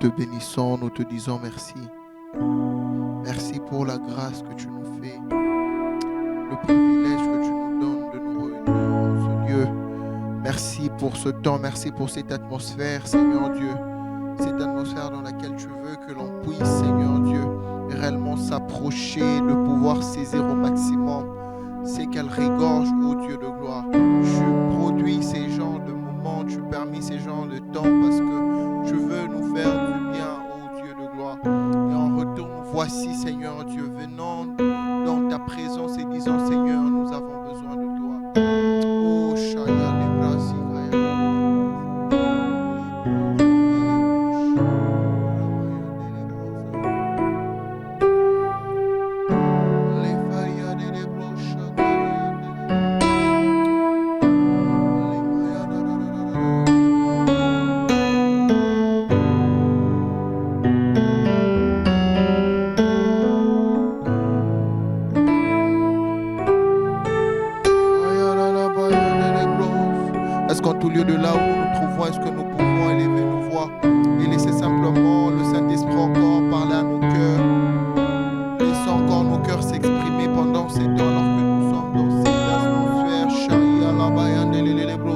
te bénissons, nous te disons merci. Merci pour la grâce que tu nous fais, le privilège que tu nous donnes de nous réunir en ce lieu. Merci pour ce temps, merci pour cette atmosphère, Seigneur Dieu. Cette atmosphère dans laquelle tu veux que l'on puisse, Seigneur Dieu, réellement s'approcher, de pouvoir saisir au maximum. C'est qu'elle régorge, ô Dieu de gloire. Tu produis ces genres de moments, tu permets ces genres de temps parce que tu veux nous faire du bien, ô Dieu de gloire. Et en retour, nous voici, Seigneur Dieu, venant dans ta présence et disant, Seigneur, nous avons besoin de toi. Oh, Shaya de Brasi. Est-ce qu'en tout lieu de là où nous nous trouvons, est-ce que nous pouvons élever nos voix et laisser simplement le Saint-Esprit encore parler à nos cœurs, laisser encore nos cœurs s'exprimer pendant ces temps alors que nous sommes dans cette atmosphère. Shaya la bayan de les bros.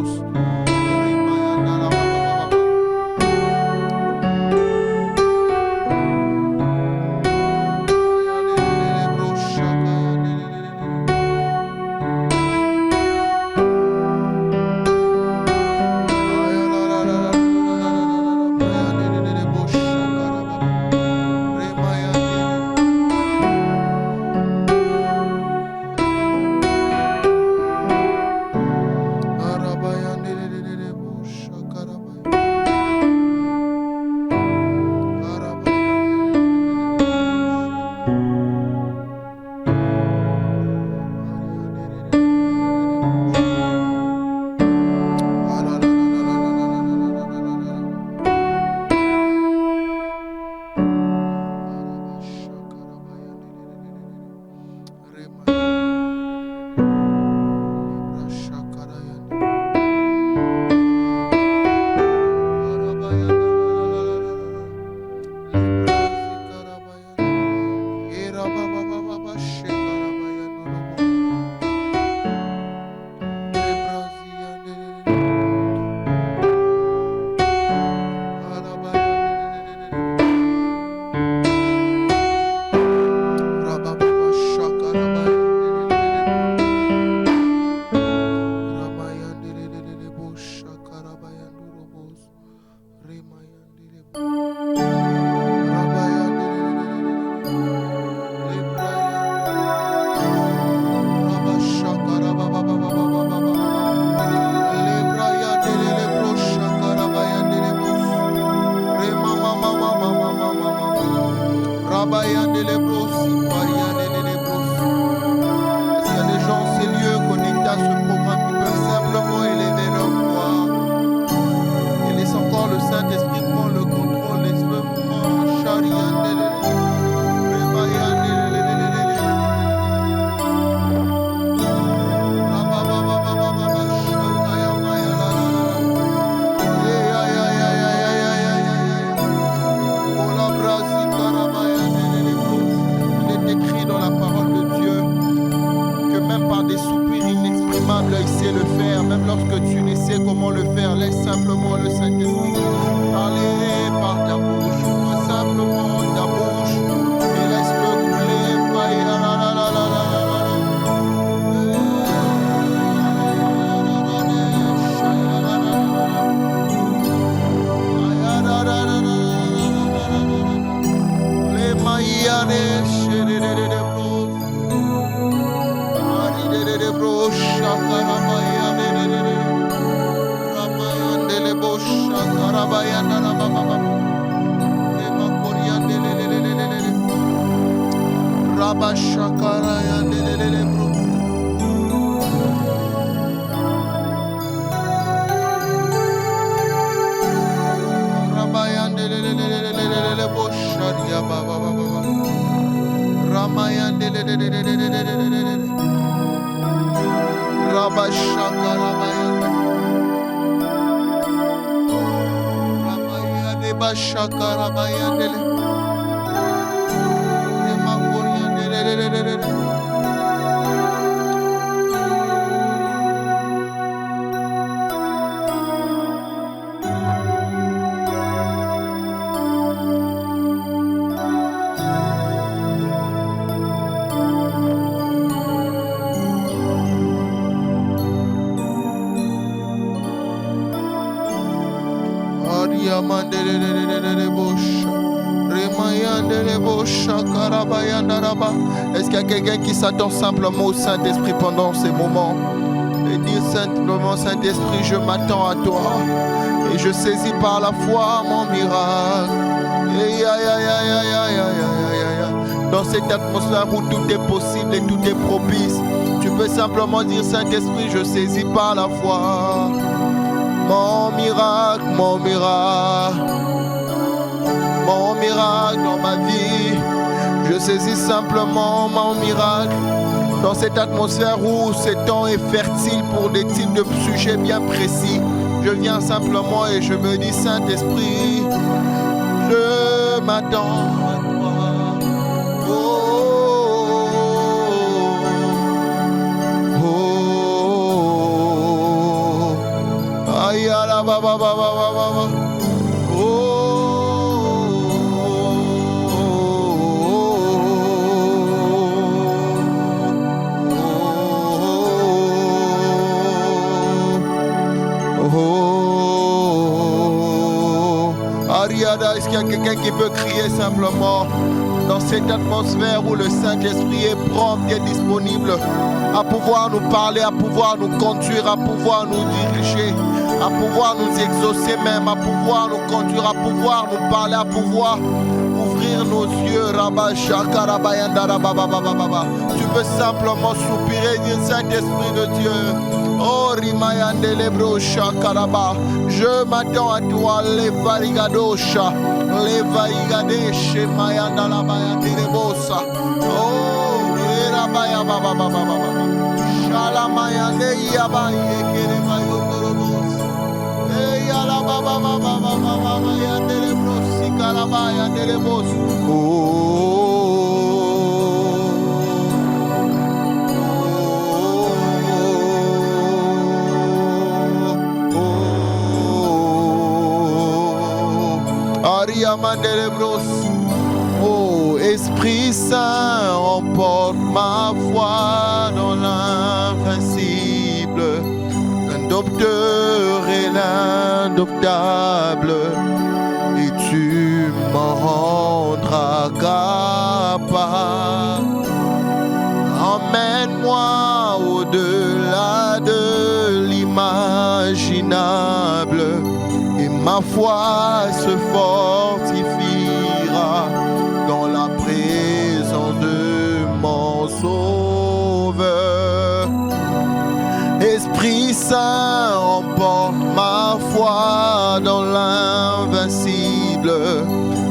Est-ce qu'il y a quelqu'un qui s'attend simplement au Saint-Esprit pendant ces moments et dire simplement, Saint-Esprit, je m'attends à toi et je saisis par la foi mon miracle. Dans cette atmosphère où tout est possible et tout est propice, tu peux simplement dire, Saint-Esprit, je saisis par la foi mon miracle, mon miracle, mon miracle dans ma vie. Je saisis simplement mon miracle dans cette atmosphère où ce temps est fertile pour des types de sujets bien précis. Je viens simplement et je me dis, Saint-Esprit, je m'attends à toi. Aïe, la ba ba ba ba ba ba. Est-ce qu'il y a quelqu'un qui peut crier simplement dans cette atmosphère où le Saint-Esprit est prompt, est disponible à pouvoir nous parler, à pouvoir nous conduire, à pouvoir nous diriger, à pouvoir nous exaucer même, à pouvoir nous conduire, à pouvoir nous parler, à pouvoir ouvrir nos yeux. Tu peux simplement soupirer, dire, Saint-Esprit de Dieu, oh Rimayande Lebro Shakaraba, je m'attends à toi, les Varigadosha, les Varigadeshe Mayanda la Bayande Rebosa, oh Rabaya Baba Baba Baba, Shalamayande Yabaye Keremayondorobos, Eyala Baba Baba Baba Yande Lebro Sikarabaya Derebos, Oh, Esprit Saint, emporte ma foi dans l'invincible, l'indopteur et l'indoptable, et tu m'en rendras capable. Emmène-moi au-delà de l'imaginable, et ma foi se fortifiera dans la présence de mon Sauveur. Esprit Saint, emporte ma foi dans l'invincible,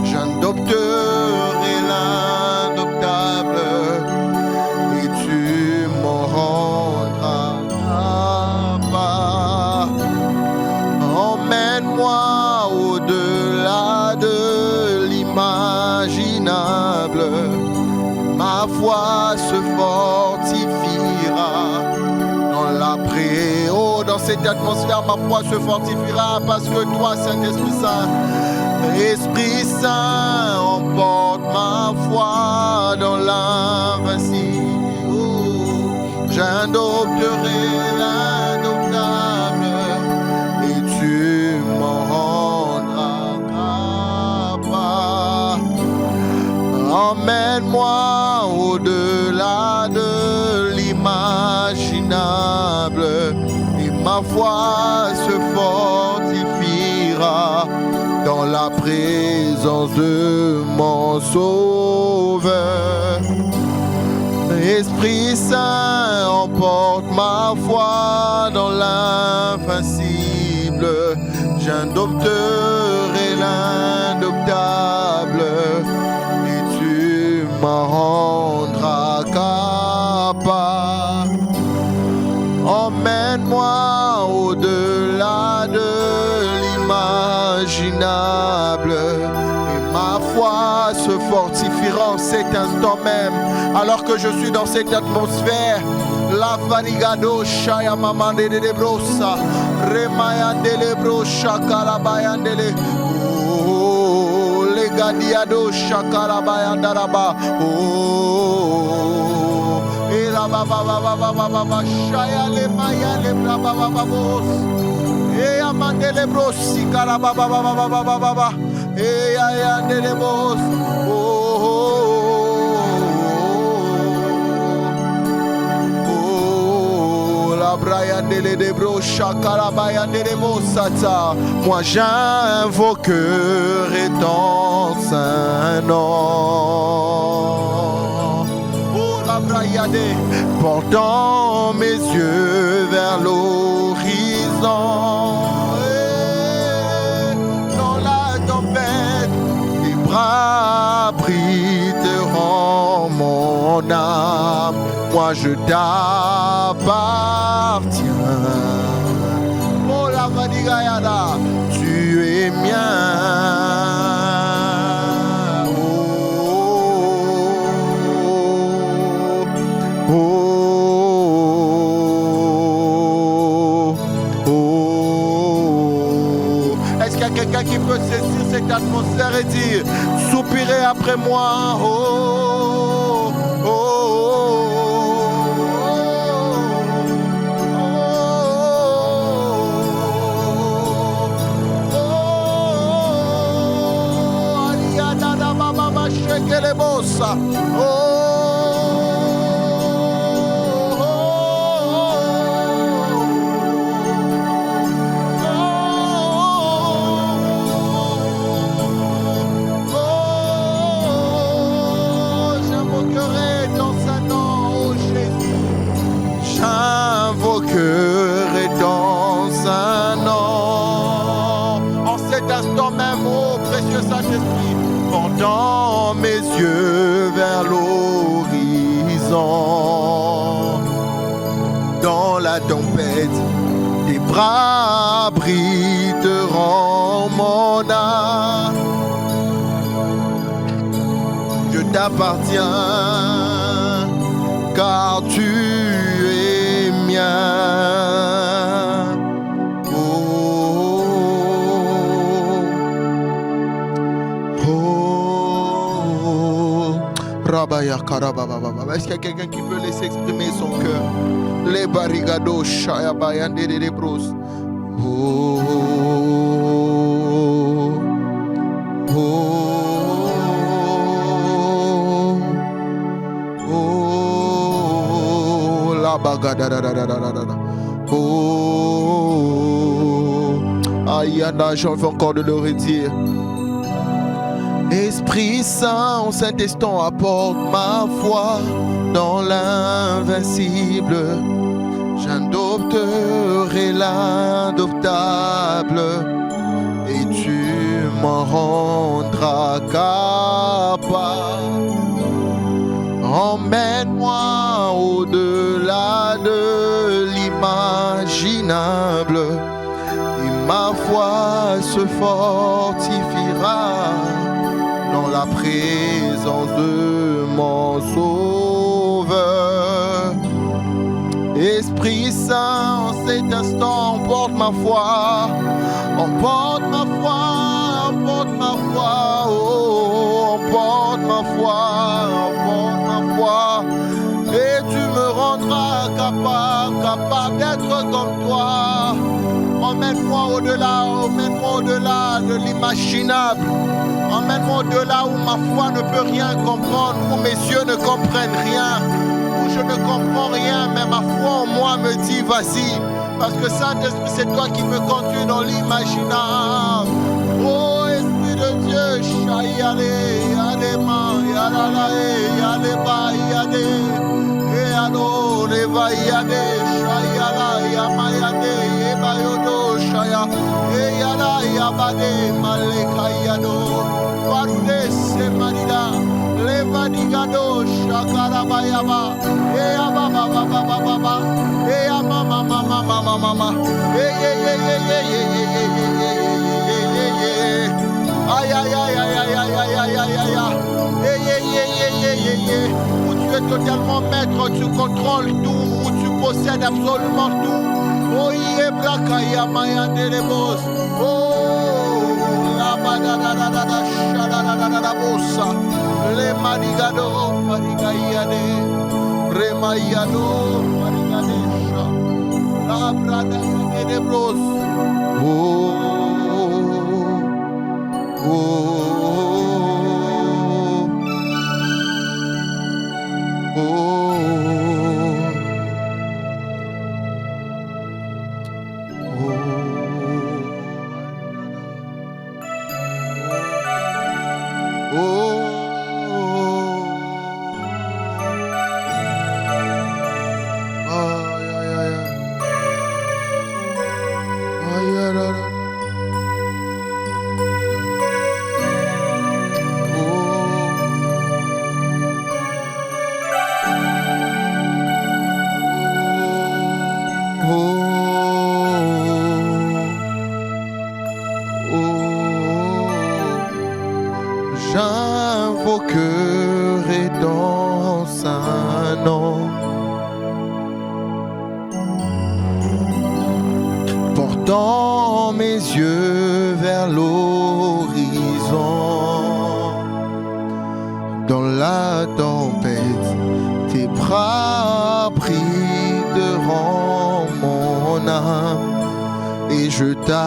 j'indopteur et l'indoptable, et tu m'en rendras capable. Emmène-moi au-delà de l'imaginable, ma foi se fortifiera dans la prière. Oh, dans cette atmosphère, ma foi se fortifiera parce que toi, Saint-Esprit Saint, Esprit Saint, emporte ma foi dans l'invincible. Oh, j'indopterai l'indoptable, et tu m'en rendras capable. Emmène-moi au-delà de l'imaginable, et ma foi se fortifiera dans la présence de mon Sauveur. Esprit Saint, emporte ma foi dans l'invincible, j'indopterai l'indoptable, et tu m'en rendras capable. Emmène-moi au-delà de l'imaginable, Ma foi se fortifiera en cet instant même, alors que je suis dans cette atmosphère. La vanigado shaya mamande de brosa, remayande le brocha kalabayandele. Oh, le gadiado shakalabayandaraba. Oh, et la baba baba baba shaya le maya le baba baba. Et amande le brosi kalababa baba baba baba. Et ayande le bos. Moi j'invoquerai ton saint nom, portant mes yeux vers l'horizon. Dans la tempête, tes bras abriteront mon âme. Moi je t'appartiens. Oh la Vadigayada, tu es mien. Oh, oh, oh, oh. Est-ce qu'il y a quelqu'un qui peut saisir cette atmosphère et dire, soupirez après moi? Oh, oh, oh. Que le bossa, oh, j'invoquerai dans sa nom, oh Jésus, j'invoquerai dans sa nom, en cet instant même, oh précieux Saint-Esprit, portant mes yeux vers l'horizon. Dans la tempête, tes bras abriteront mon âme. Je t'appartiens, car tu es mien. Est-ce qu'il y a quelqu'un qui peut laisser exprimer son cœur? Les barigados, shaya bayande de bros. Oh, oh, oh, oh, la bagada da da da da da da. Oh, ayana, j'en veux encore de le redire. Esprit Saint, en cet instant, apporte ma foi dans l'invincible. J'adopterai l'adoptable et tu m'en rendras capable. Emmène-moi au-delà de l'imaginable et ma foi se fortifiera dans la présence de mon Sauveur. Esprit Saint, en cet instant, emporte ma foi, emporte ma foi, emporte ma foi, oh, emporte ma foi, emporte ma foi, et tu me rendras capable d'être comme toi. Emmène-moi au-delà de l'imaginable. Emmène-moi au-delà où ma foi ne peut rien comprendre, où mes yeux ne comprennent rien, où je ne comprends rien, mais ma foi en moi me dit vas-y, parce que Saint-Esprit, c'est toi qui me conduis dans l'imaginable. Oh Esprit de Dieu, Shayale, Yalema, Yalala, Yaleba, Yade, Yalo, Reva, Yade, Shayala, Yamayade, Yebayodo, Shaya, Yala, Yabade, Maleka, Yado. Se marida, leva digado, shakarabayaba, ea baba baba baba, ea mama mama mama mama, ay ay ay ay ay ay ay ay ay ay ay ay ay ay Où tu es totalement maître, tu contrôles tout, où tu possèdes absolument tout. Oh, Yebrakaya Mayandelebos. Oh, la badadadada, shadadadada bossa. Le madigado, farigayade. Remayado, farigadesha. La brada de bros. Oh, oh, oh, oh, oh. J'invoquerai ton saint nom, portant mes yeux vers l'horizon. Dans la tempête, tes bras brideront mon âme et je t'appartiens.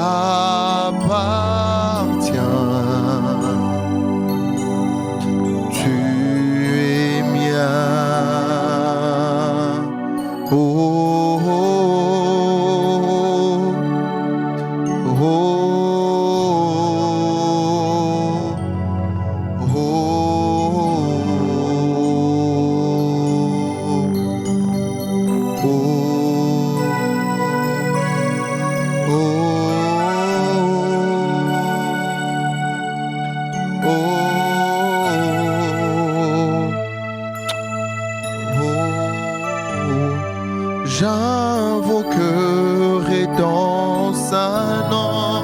J'invoquerai ton saint nom,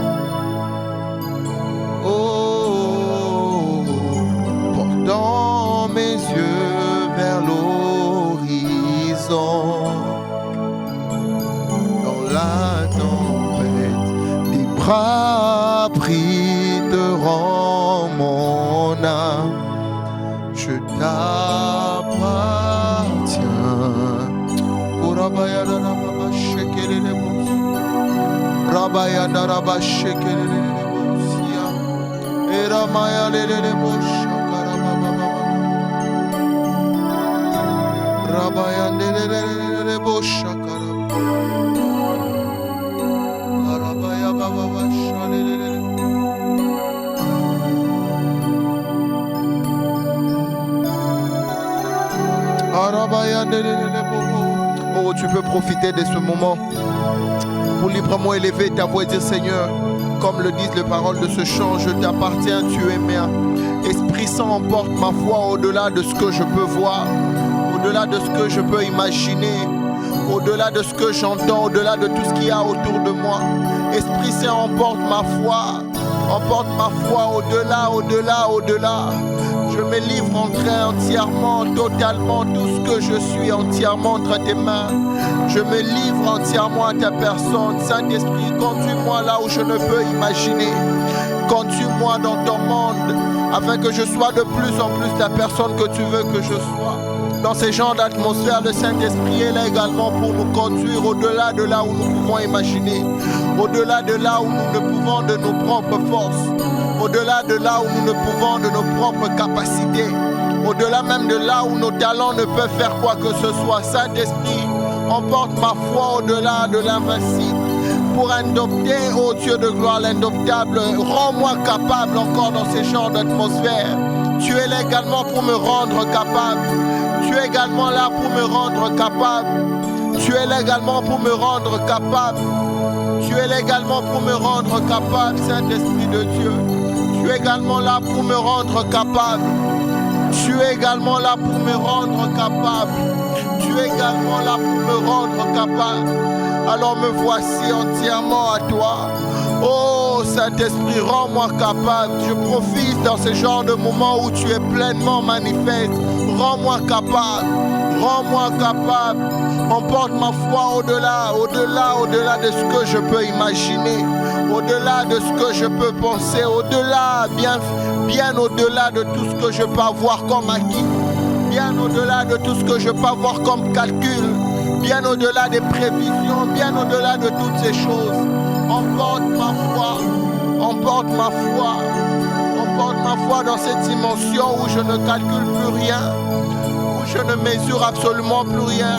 oh, portant mes yeux vers l'horizon. Dans la tempête, tes bras brideront mon âme, je t'appartiens. Rabaya daraba shekere bosia era maya lele bosha karaba rabaya lele bosha karaba rabaya baba shalele. Rabaya lele bobo. Oh, tu peux profiter de ce moment pour librement élever ta voix et dire Seigneur, comme le disent les paroles de ce chant, je t'appartiens, tu es mien. Esprit Saint, emporte ma foi au-delà de ce que je peux voir, au-delà de ce que je peux imaginer, au-delà de ce que j'entends, au-delà de tout ce qu'il y a autour de moi. Esprit Saint, emporte ma foi au-delà, au-delà, au-delà. Je me livre entièrement, totalement, tout ce que je suis entièrement entre tes mains. Je me livre entièrement à ta personne. Saint-Esprit, conduis-moi là où je ne peux imaginer. Conduis-moi dans ton monde, afin que je sois de plus en plus la personne que tu veux que je sois. Dans ces genres d'atmosphère, le Saint-Esprit est là également pour nous conduire au-delà de là où nous pouvons imaginer, au-delà de là où nous ne pouvons de nos propres forces, au-delà de là où nous ne pouvons de nos propres capacités, au-delà même de là où nos talents ne peuvent faire quoi que ce soit. Saint-Esprit, emporte ma foi au-delà de l'invincible pour adopter, ô Dieu de gloire, l'indoptable. Rends-moi capable encore dans ces genres d'atmosphère. Tu es là également pour me rendre capable. Tu es également là pour me rendre capable. Tu es là également pour me rendre capable. Tu es là également pour me rendre capable, Saint-Esprit de Dieu. Tu es également là pour me rendre capable. Tu es également là pour me rendre capable. Tu es également là pour me rendre capable. Alors me voici entièrement à toi. Oh Saint-Esprit, rends-moi capable. Je profite dans ce genre de moment où tu es pleinement manifeste. Rends-moi capable. Rends-moi capable. Emporte ma foi au-delà de ce que je peux imaginer. Au-delà de ce que je peux penser. Au-delà, bien au-delà de tout ce que je peux avoir comme acquis. Bien au-delà de tout ce que je peux avoir comme calcul. Bien au-delà des prévisions. Bien au-delà de toutes ces choses. Emporte ma foi. Emporte ma foi. Emporte ma foi dans cette dimension où je ne calcule plus rien. Je ne mesure absolument plus rien,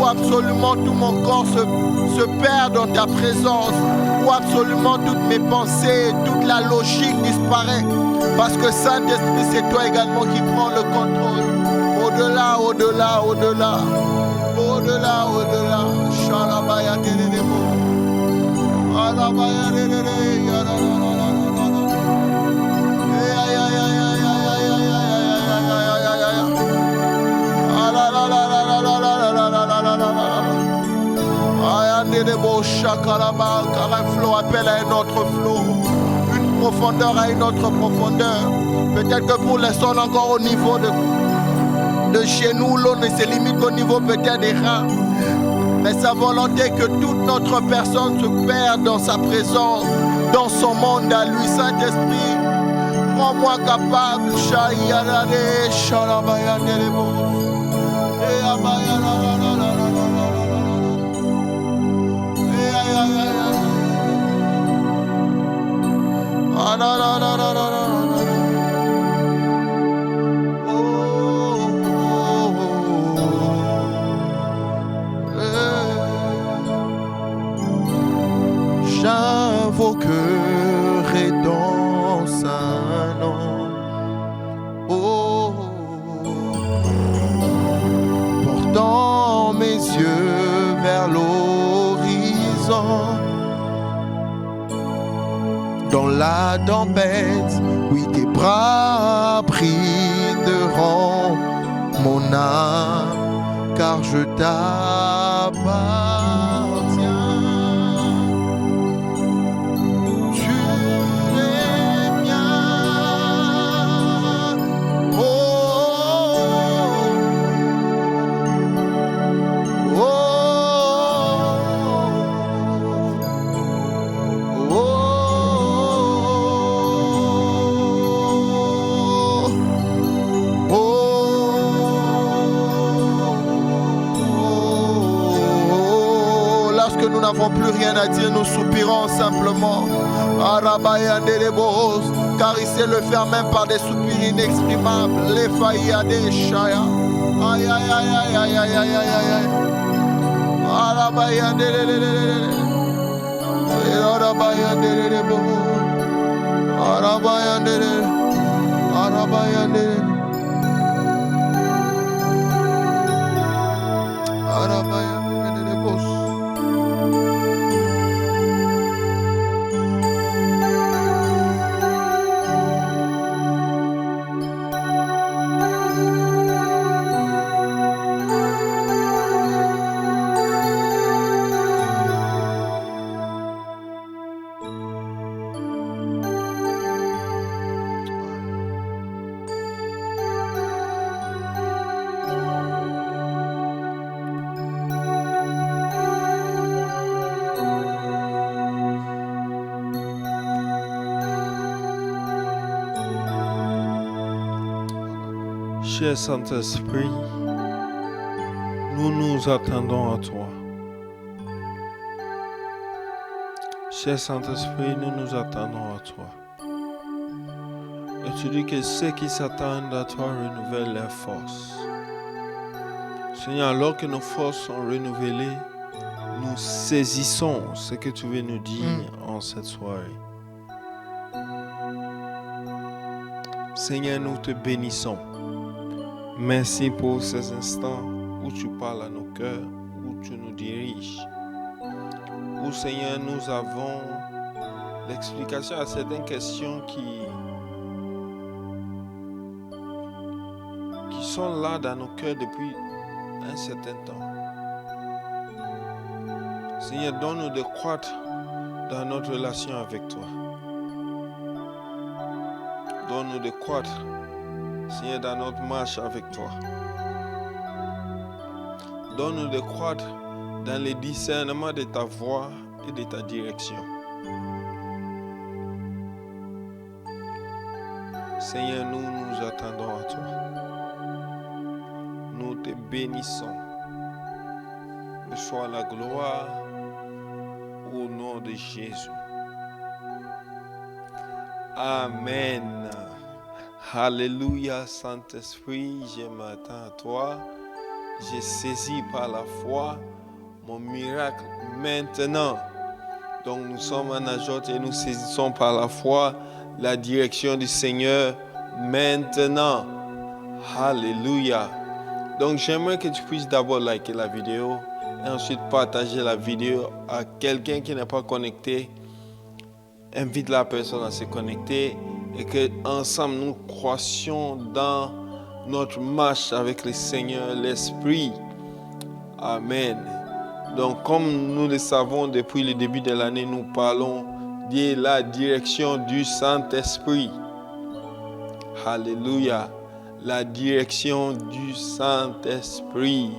où absolument tout mon corps se perd dans ta présence, où absolument toutes mes pensées, toute la logique disparaît, parce que Saint-Esprit, c'est toi également qui prends le contrôle. Au-delà, au-delà, au-delà, au-delà, au-delà. Shalabaya Delebo. Alabaya Delebo. Car un flot appelle à un autre flot, une profondeur à une autre profondeur. Peut-être que pour l'instant on est encore au niveau de chez nous, l'eau ne se limite qu'au niveau peut-être des reins. Mais sa volonté que toute notre personne se perde dans sa présence, dans son monde à lui. Saint-Esprit, rends-moi capable. J'invoquerai dans un nom, oh, portant mes yeux vers l'horizon. Dans la tempête, oui, tes bras brideront mon âme, car je t'appartiens. Nous n'avons plus rien à dire, nous soupirons simplement. Car il sait le faire même par des soupirs inexprimables. Les faillis à des chaya. Aïe aïe aïe aïe aïe aïe aïe aïe aïe. Cher Saint-Esprit, nous nous attendons à toi. Cher Saint-Esprit, nous nous attendons à toi. Et tu dis que ceux qui s'attendent à toi renouvellent leurs forces. Seigneur, alors que nos forces sont renouvelées, nous saisissons ce que tu veux nous dire en cette soirée. Seigneur, nous te bénissons. Merci pour ces instants où tu parles à nos cœurs, où tu nous diriges, où, Seigneur, nous avons l'explication à certaines questions qui sont là dans nos cœurs depuis un certain temps. Seigneur, donne-nous de croître dans notre relation avec toi. Donne-nous de croître, Seigneur, dans notre marche avec toi. Donne-nous de croître dans le discernement de ta voix et de ta direction. Seigneur, nous nous attendons à toi. Nous te bénissons. Reçois la gloire au nom de Jésus. Amen. Alléluia, Saint-Esprit, je m'attends à toi. J'ai saisi par la foi mon miracle maintenant. Donc nous sommes en ajoute et nous saisissons par la foi la direction du Seigneur maintenant. Alléluia. Donc j'aimerais que tu puisses d'abord liker la vidéo et ensuite partager la vidéo à quelqu'un qui n'est pas connecté. Invite la personne à se connecter et que ensemble nous croissions dans notre marche avec le Seigneur, l'Esprit. Amen. Donc comme nous le savons depuis le début de l'année, nous parlons de la direction du Saint-Esprit. Alléluia. La direction du Saint-Esprit.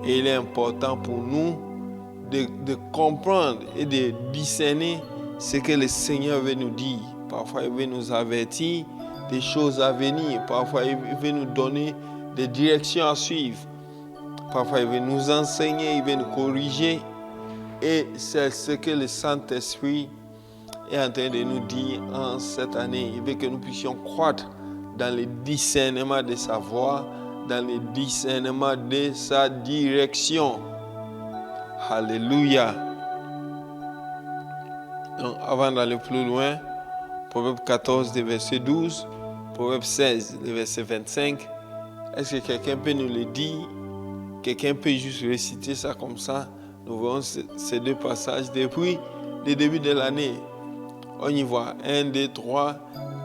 Et il est important pour nous de comprendre et de discerner ce que le Seigneur veut nous dire. Parfois, il veut nous avertir des choses à venir. Parfois, il veut nous donner des directions à suivre. Parfois, il veut nous enseigner, il veut nous corriger. Et c'est ce que le Saint-Esprit est en train de nous dire en cette année. Il veut que nous puissions croître dans le discernement de sa voix, dans le discernement de sa direction. Alléluia. Donc, avant d'aller plus loin, Proverbe 14, verset 12, Proverbe 16, verset 25, est-ce que quelqu'un peut nous le dire? Quelqu'un peut juste réciter ça comme ça? Nous voyons ces deux passages depuis le début de l'année. On y voit 1, 2, 3.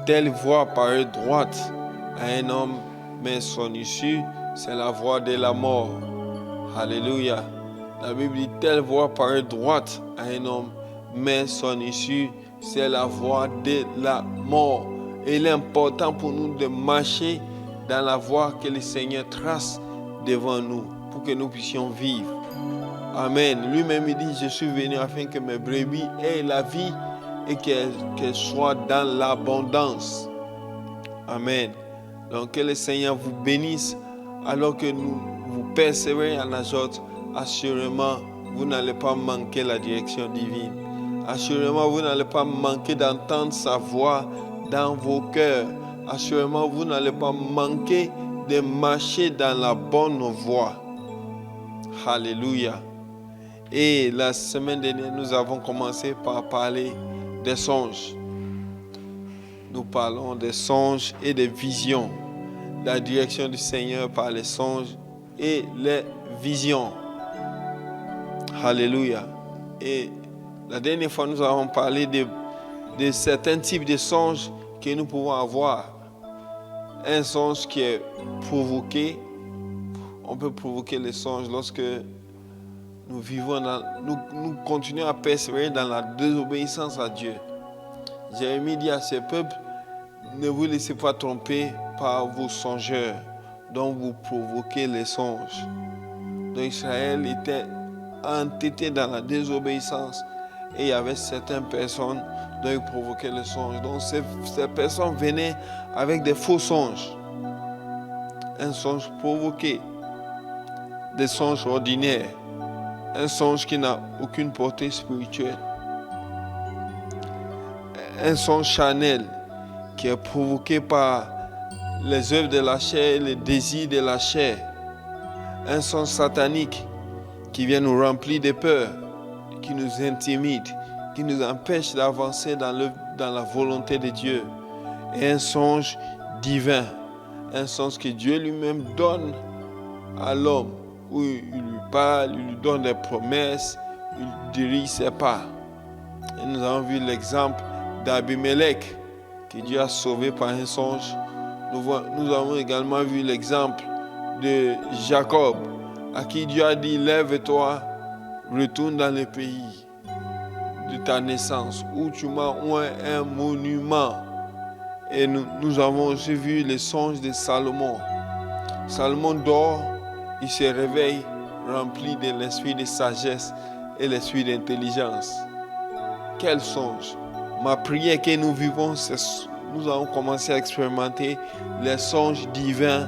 Telle voix paraît droite à un homme, mais son issue, c'est la voie de la mort. Alléluia. La Bible dit, telle voix paraît droite à un homme, mais son issue, c'est la voie de la mort. Et il est important pour nous de marcher dans la voie que le Seigneur trace devant nous, pour que nous puissions vivre. Amen. Lui-même, il dit, je suis venu afin que mes brebis aient la vie et qu'elles soient dans l'abondance. Amen. Donc que le Seigneur vous bénisse alors que vous persévérez en ajoute. Assurément, vous n'allez pas manquer la direction divine. Assurément, vous n'allez pas manquer d'entendre sa voix dans vos cœurs. Assurément, vous n'allez pas manquer de marcher dans la bonne voie. Alléluia. Et la semaine dernière, nous avons commencé par parler des songes. Nous parlons des songes et des visions. La direction du Seigneur par les songes et les visions. Alléluia. Et la dernière fois, nous avons parlé de certains types de songes que nous pouvons avoir. Un songe qui est provoqué. On peut provoquer les songes lorsque nous vivons nous continuons à persévérer dans la désobéissance à Dieu. Jérémie dit à ses peuples, ne vous laissez pas tromper par vos songeurs, dont vous provoquez les songes. Donc Israël était entêté dans la désobéissance et il y avait certaines personnes dont il provoquait les songes. Donc ces personnes venaient avec des faux songes. Un songe provoqué, des songes ordinaires, un songe qui n'a aucune portée spirituelle, un songe charnel qui est provoqué par les œuvres de la chair et les désirs de la chair, un songe satanique qui vient nous remplir de peur, qui nous intimide, qui nous empêche d'avancer dans la volonté de Dieu, et un songe divin, un songe que Dieu lui-même donne à l'homme, où il lui parle, il lui donne des promesses, il dirige ses pas. Et nous avons vu l'exemple d'Abimelech, que Dieu a sauvé par un songe. Nous avons également vu l'exemple de Jacob, à qui Dieu a dit, lève-toi, retourne dans le pays de ta naissance, où tu m'as oint un monument. Et nous avons aussi vu les songes de Salomon. Salomon dort, il se réveille rempli de l'esprit de sagesse et l'esprit d'intelligence. Quel songe! Ma prière que nous vivons, nous allons commencer à expérimenter les songes divins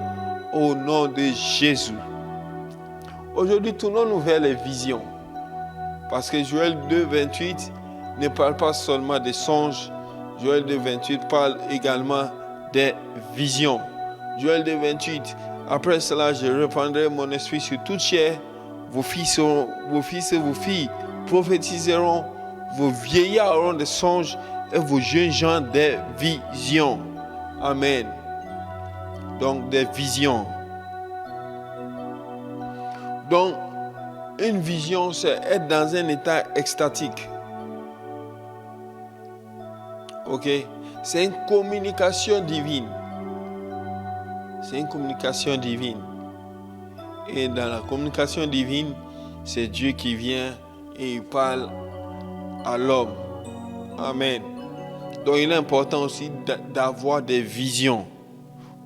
au nom de Jésus. Aujourd'hui, tournons-nous vers les visions. Parce que Joël 2, 28 ne parle pas seulement des songes. Joël 2, 28 parle également des visions. Joël 2, 28, après cela, je répandrai mon esprit sur toute chair. Vos fils et vos filles prophétiseront. Vos vieillards auront des songes et vos jeunes gens des visions. Amen. Donc, des visions. Donc, une vision, c'est être dans un état extatique. Ok? C'est une communication divine. C'est une communication divine. Et dans la communication divine, c'est Dieu qui vient et il parle à l'homme. Amen. Donc, il est important aussi d'avoir des visions.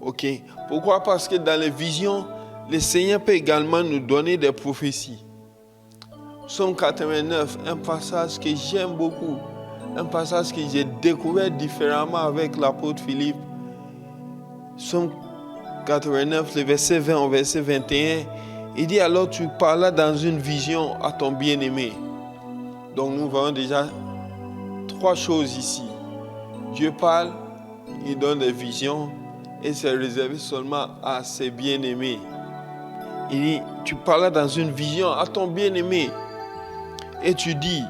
Ok? Pourquoi? Parce que dans les visions, le Seigneur peut également nous donner des prophéties. Psaume 89, un passage que j'aime beaucoup, un passage que j'ai découvert différemment avec l'apôtre Philippe. Psaume 89, le verset 20 au verset 21, il dit: alors tu parlas dans une vision à ton bien-aimé. Donc nous voyons déjà 3 choses ici. Dieu parle, il donne des visions et c'est réservé seulement à ses bien-aimés. Il dit: tu parlas dans une vision à ton bien-aimé. Et tu dis: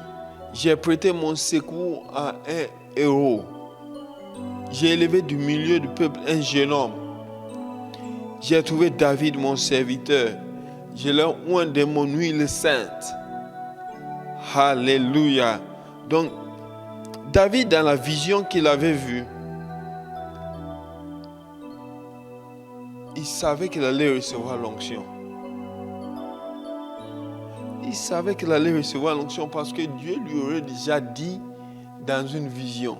j'ai prêté mon secours à un héros. J'ai élevé du milieu du peuple un jeune homme. J'ai trouvé David mon serviteur. Je l'ai oint de mon huile sainte. Alléluia. Donc, David, dans la vision qu'il avait vue, il savait qu'il allait recevoir l'onction. Il savait qu'il allait recevoir l'onction parce que Dieu lui aurait déjà dit dans une vision.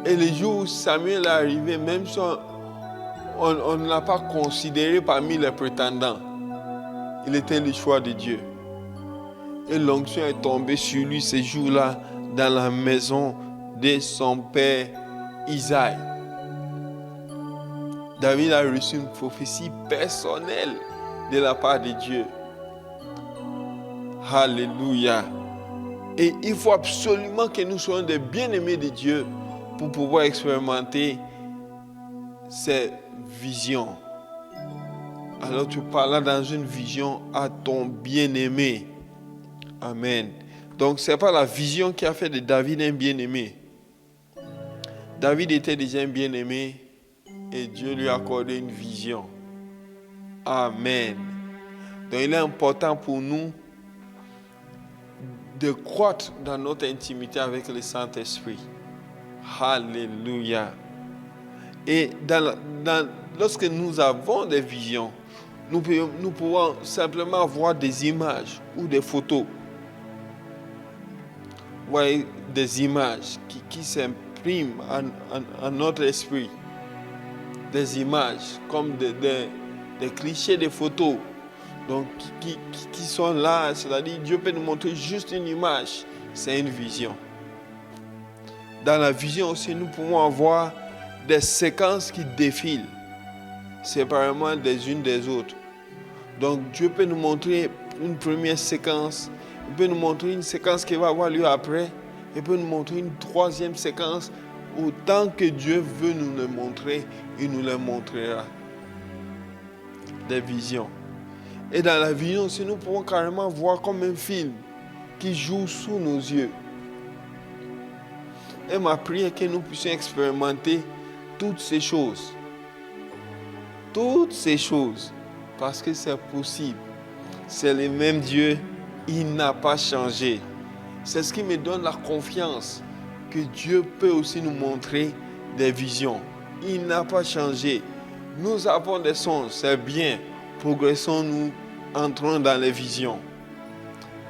Et le jour où Samuel est arrivé, même si on ne l'a pas considéré parmi les prétendants, il était le choix de Dieu. Et l'onction est tombée sur lui ce jour-là dans la maison de son père Isaïe. David a reçu une prophétie personnelle de la part de Dieu. Alléluia. Et il faut absolument que nous soyons des bien-aimés de Dieu pour pouvoir expérimenter ces visions. Alors tu parles dans une vision à ton bien-aimé. Amen. Donc ce n'est pas la vision qui a fait de David un bien-aimé. David était déjà un bien-aimé et Dieu lui a accordé une vision. Amen. Donc il est important pour nous de croître dans notre intimité avec le Saint-Esprit. Alléluia. Et lorsque nous avons des visions, nous pouvons simplement voir des images ou des photos. Vous voyez, des images qui s'impriment en notre esprit. Des images comme des clichés de photos. Donc, qui sont là, c'est-à-dire Dieu peut nous montrer juste une image, c'est une vision. Dans la vision aussi, nous pouvons avoir des séquences qui défilent séparément les unes des autres. Donc, Dieu peut nous montrer une première séquence, il peut nous montrer une séquence qui va avoir lieu après, il peut nous montrer une troisième séquence. Autant que Dieu veut nous le montrer, il nous le montrera. Des visions. Et dans la vision aussi, nous pouvons carrément voir comme un film qui joue sous nos yeux. Et ma prière est que nous puissions expérimenter toutes ces choses. Toutes ces choses. Parce que c'est possible. C'est le même Dieu. Il n'a pas changé. C'est ce qui me donne la confiance que Dieu peut aussi nous montrer des visions. Il n'a pas changé. Nous avons des songes, c'est bien. Progressons-nous, entrons dans les visions.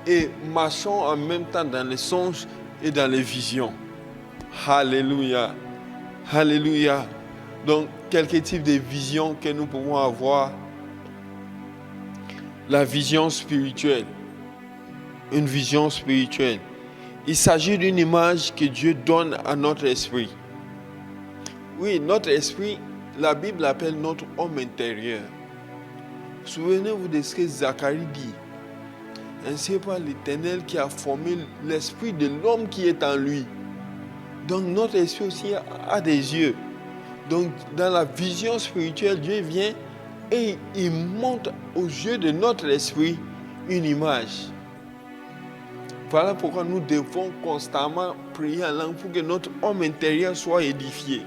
et marchons en même temps dans les songes et dans les visions. Alléluia. Alléluia. Donc, quelques types de visions que nous pouvons avoir. La vision spirituelle. Une vision spirituelle. Il s'agit d'une image que Dieu donne à notre esprit. Oui, notre esprit, la Bible l'appelle notre homme intérieur. Souvenez-vous de ce que Zacharie dit. Ainsi est par l'Éternel qui a formé l'esprit de l'homme qui est en lui. Donc notre esprit aussi a des yeux. Donc dans la vision spirituelle, Dieu vient et il montre aux yeux de notre esprit une image. Voilà pourquoi nous devons constamment prier en langue pour que notre homme intérieur soit édifié,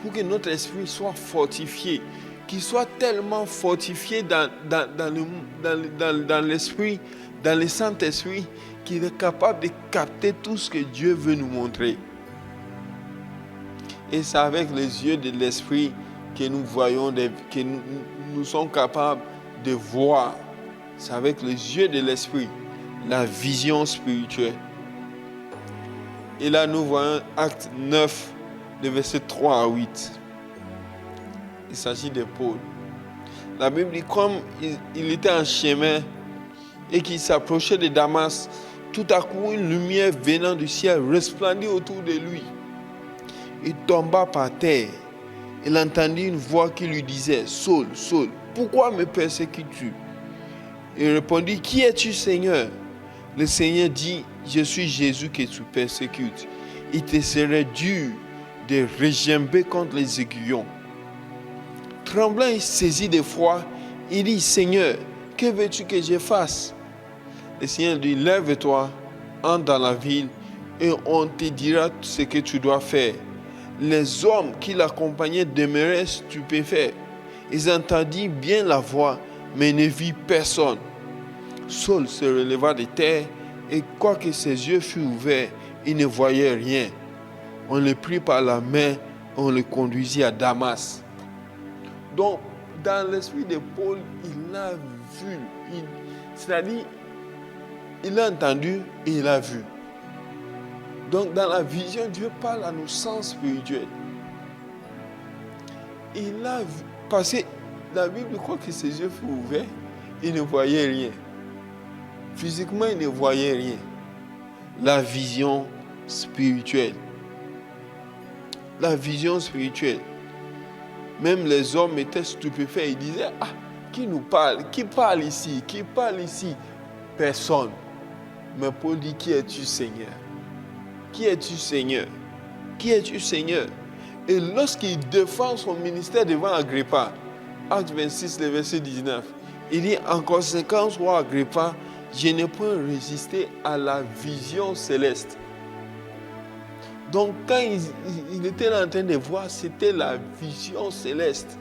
pour que notre esprit soit fortifié, qu'il soit tellement fortifié dans l'esprit, dans le Saint-Esprit, qu'il est capable de capter tout ce que Dieu veut nous montrer. Et c'est avec les yeux de l'esprit que nous voyons, que nous sommes capables de voir. C'est avec les yeux de l'esprit, la vision spirituelle. Et là, nous voyons Acte 9, de versets 3 à 8. Il s'agit de Paul. La Bible dit, comme il était en chemin et qu'il s'approchait de Damas, tout à coup, une lumière venant du ciel resplendit autour de lui. Il tomba par terre. Il entendit une voix qui lui disait, « Saul, Saul, pourquoi me persécutes-tu » Il répondit, « Qui es-tu, Seigneur » Le Seigneur dit, « Je suis Jésus que tu persécutes. Il te serait dur de regimber contre les aiguillons. » Tremblant et saisi d'effroi, il dit, « Seigneur, que veux-tu que je fasse » Le Seigneur dit, « Lève-toi, entre dans la ville et on te dira ce que tu dois faire. » Les hommes qui l'accompagnaient demeuraient stupéfaits. Ils entendirent bien la voix, mais ne virent personne. Saul se releva de terre et quoique ses yeux furent ouverts, il ne voyait rien. On le prit par la main, on le conduisit à Damas. Donc, dans l'esprit de Paul, il a vu, c'est-à-dire, il a entendu et il a vu. Donc, dans la vision, Dieu parle à nos sens spirituels. Il a vu, parce que la Bible croit que ses yeux furent ouverts, il ne voyait rien. Physiquement, il ne voyait rien. La vision spirituelle. La vision spirituelle. Même les hommes étaient stupéfaits. Ils disaient, « Ah, qui nous parle? Qui parle ici? Qui parle ici ?» Personne. Mais Paul dit, « Qui es-tu, Seigneur ?» Qui es-tu, Seigneur? Qui es-tu, Seigneur? Et lorsqu'il défend son ministère devant Agrippa, Acte 26, le verset 19, il dit, en conséquence, roi Agrippa, je n'ai point résisté à la vision céleste. Donc, quand il était en train de voir, c'était la vision céleste.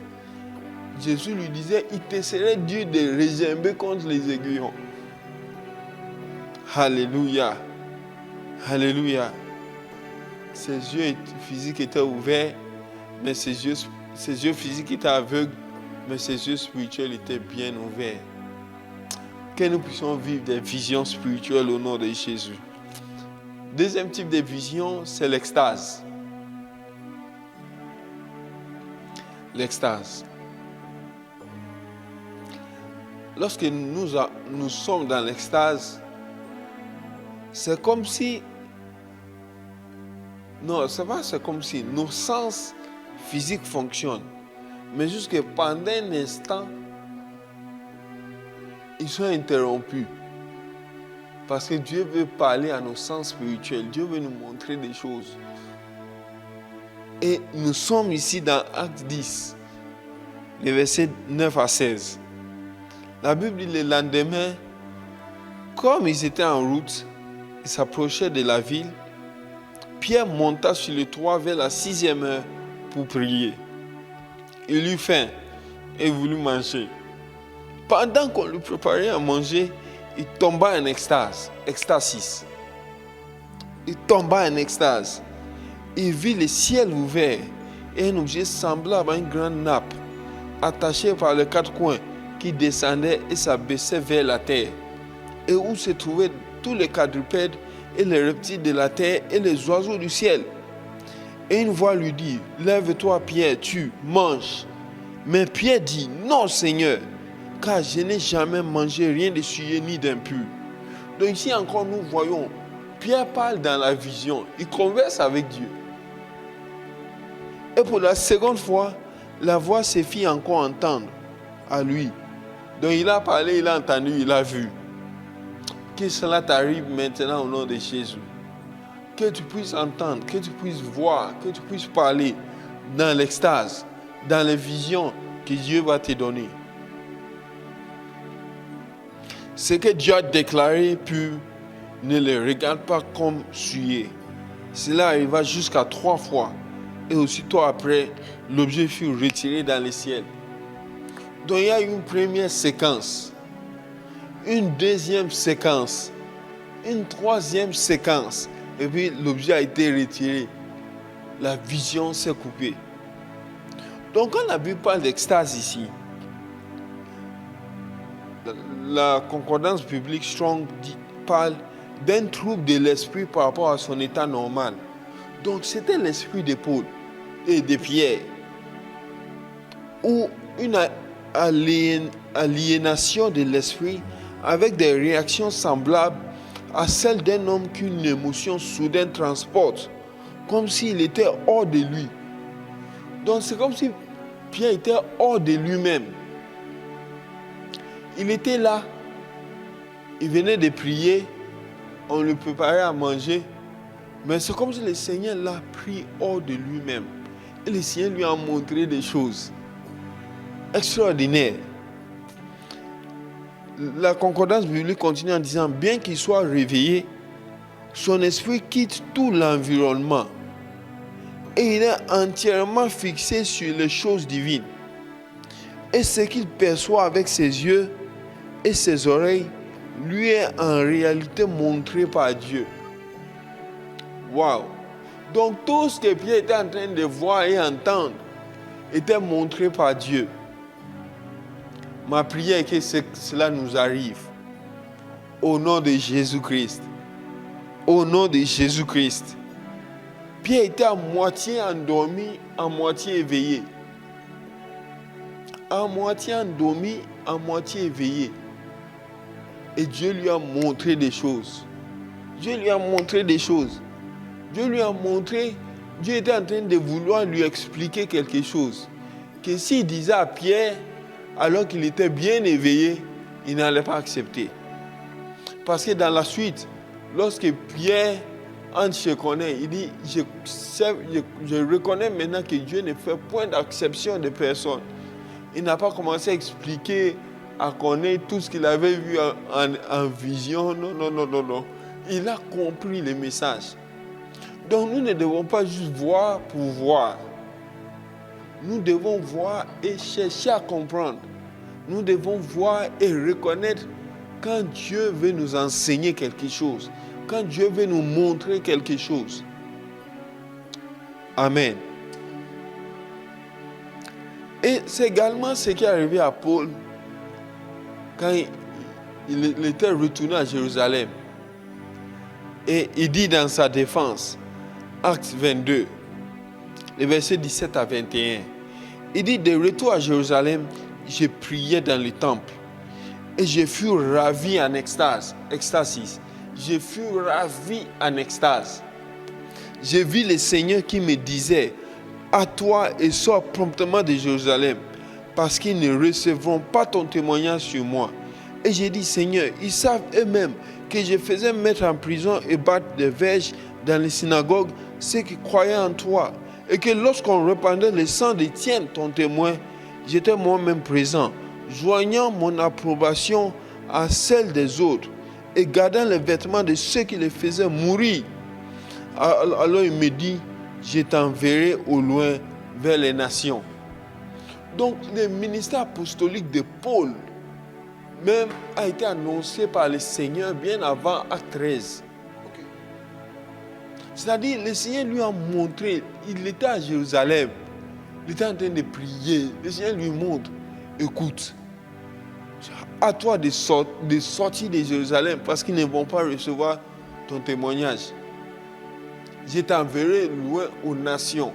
Jésus lui disait, il te serait dur de regimber contre les aiguillons. Alléluia. Alléluia. Ses yeux physiques étaient ouverts, mais ses yeux physiques étaient aveugles, mais ses yeux spirituels étaient bien ouverts. Que nous puissions vivre des visions spirituelles au nom de Jésus. Deuxième type de vision, c'est l'extase. L'extase. Lorsque nous sommes dans l'extase, c'est comme si... Non, c'est comme si nos sens physiques fonctionnent. Mais jusque pendant un instant, ils sont interrompus. Parce que Dieu veut parler à nos sens spirituels. Dieu veut nous montrer des choses. Et nous sommes ici dans Acte 10, les versets 9 à 16. La Bible dit le lendemain, comme ils étaient en route, ils s'approchaient de la ville, Pierre monta sur le toit vers la 6e heure pour prier. Il eut faim et voulut manger. Pendant qu'on lui préparait à manger, il tomba en extase. Extasis. Il tomba en extase. Il vit le ciel ouvert et un objet semblable à une grande nappe, attaché par les quatre coins, qui descendait et s'abaissait vers la terre. et où se trouvaient tous les quadrupèdes et les reptiles de la terre et les oiseaux du ciel. Et une voix lui dit, lève-toi Pierre, tue, mange. Mais Pierre dit, non Seigneur, car je n'ai jamais mangé rien de souillé ni d'impur. Donc ici encore nous voyons, Pierre parle dans la vision, il converse avec Dieu. Et pour la seconde fois, la voix se fit encore entendre à lui. Donc il a parlé, il a entendu, il a vu. Que cela t'arrive maintenant au nom de Jésus. Que tu puisses entendre, que tu puisses voir, que tu puisses parler dans l'extase, dans les visions que Dieu va te donner. Ce que Dieu a déclaré pur, ne le regarde pas comme souillé. Cela arriva jusqu'à 3 fois. Et aussitôt après, l'objet fut retiré dans le ciel. Donc il y a une première séquence, une deuxième séquence, une troisième séquence. Et puis l'objet a été retiré. La vision s'est coupée. Donc quand la Bible parle d'extase ici, la concordance biblique Strong parle d'un trouble de l'esprit par rapport à son état normal. Donc c'était l'esprit de Paul et de Pierre, ou une aliénation de l'esprit avec des réactions semblables à celles d'un homme qu'une émotion soudaine transporte, comme s'il était hors de lui. Donc c'est comme si Pierre était hors de lui-même. Il était là, il venait de prier, on le préparait à manger, mais c'est comme si le Seigneur l'a pris hors de lui-même. Et le Seigneur lui a montré des choses extraordinaires. La concordance biblique continue en disant, bien qu'il soit réveillé, son esprit quitte tout l'environnement et il est entièrement fixé sur les choses divines. Et ce qu'il perçoit avec ses yeux et ses oreilles lui est en réalité montré par Dieu. Waouh! Donc tout ce que Pierre était en train de voir et entendre était montré par Dieu. Ma prière est que cela nous arrive. Au nom de Jésus-Christ. Au nom de Jésus-Christ. Pierre était à moitié endormi, à moitié éveillé. À moitié endormi, à moitié éveillé. Et Dieu lui a montré des choses. Dieu lui a montré des choses. Dieu lui a montré, Dieu était en train de vouloir lui expliquer quelque chose. Que s'il disait à Pierre, alors qu'il était bien éveillé, il n'allait pas accepter. Parce que dans la suite, lorsque Pierre entre chez Corneille, il dit, je reconnais maintenant que Dieu ne fait point d'acception de personne. Il n'a pas commencé à expliquer à Corneille tout ce qu'il avait vu en vision. Non. Il a compris le message. Donc nous ne devons pas juste voir pour voir. Nous devons voir et chercher à comprendre. Nous devons voir et reconnaître quand Dieu veut nous enseigner quelque chose, quand Dieu veut nous montrer quelque chose. Amen. Et c'est également ce qui est arrivé à Paul quand il était retourné à Jérusalem. Et il dit dans sa défense, Actes 22, les versets 17 à 21, il dit, de retour à Jérusalem, je priais dans le temple et je fus ravi en extase. Extasis. Je fus ravi en extase. J'ai vu le Seigneur qui me disait, à toi et sors promptement de Jérusalem, parce qu'ils ne recevront pas ton témoignage sur moi. Et j'ai dit, Seigneur, ils savent eux-mêmes que je faisais mettre en prison et battre des verges dans les synagogues ceux qui croyaient en toi, et que lorsqu'on répandait le sang d'Étienne, ton témoin, j'étais moi-même présent, joignant mon approbation à celle des autres et gardant les vêtements de ceux qui les faisaient mourir. Alors il me dit, je t'enverrai au loin vers les nations. Donc le ministère apostolique de Paul même a été annoncé par le Seigneur bien avant Acte 13. C'est-à-dire, le Seigneur lui a montré, il était à Jérusalem, il était en train de prier. Le Seigneur lui montre, écoute, à toi de sortir de Jérusalem parce qu'ils ne vont pas recevoir ton témoignage. Je t'enverrai loin aux nations.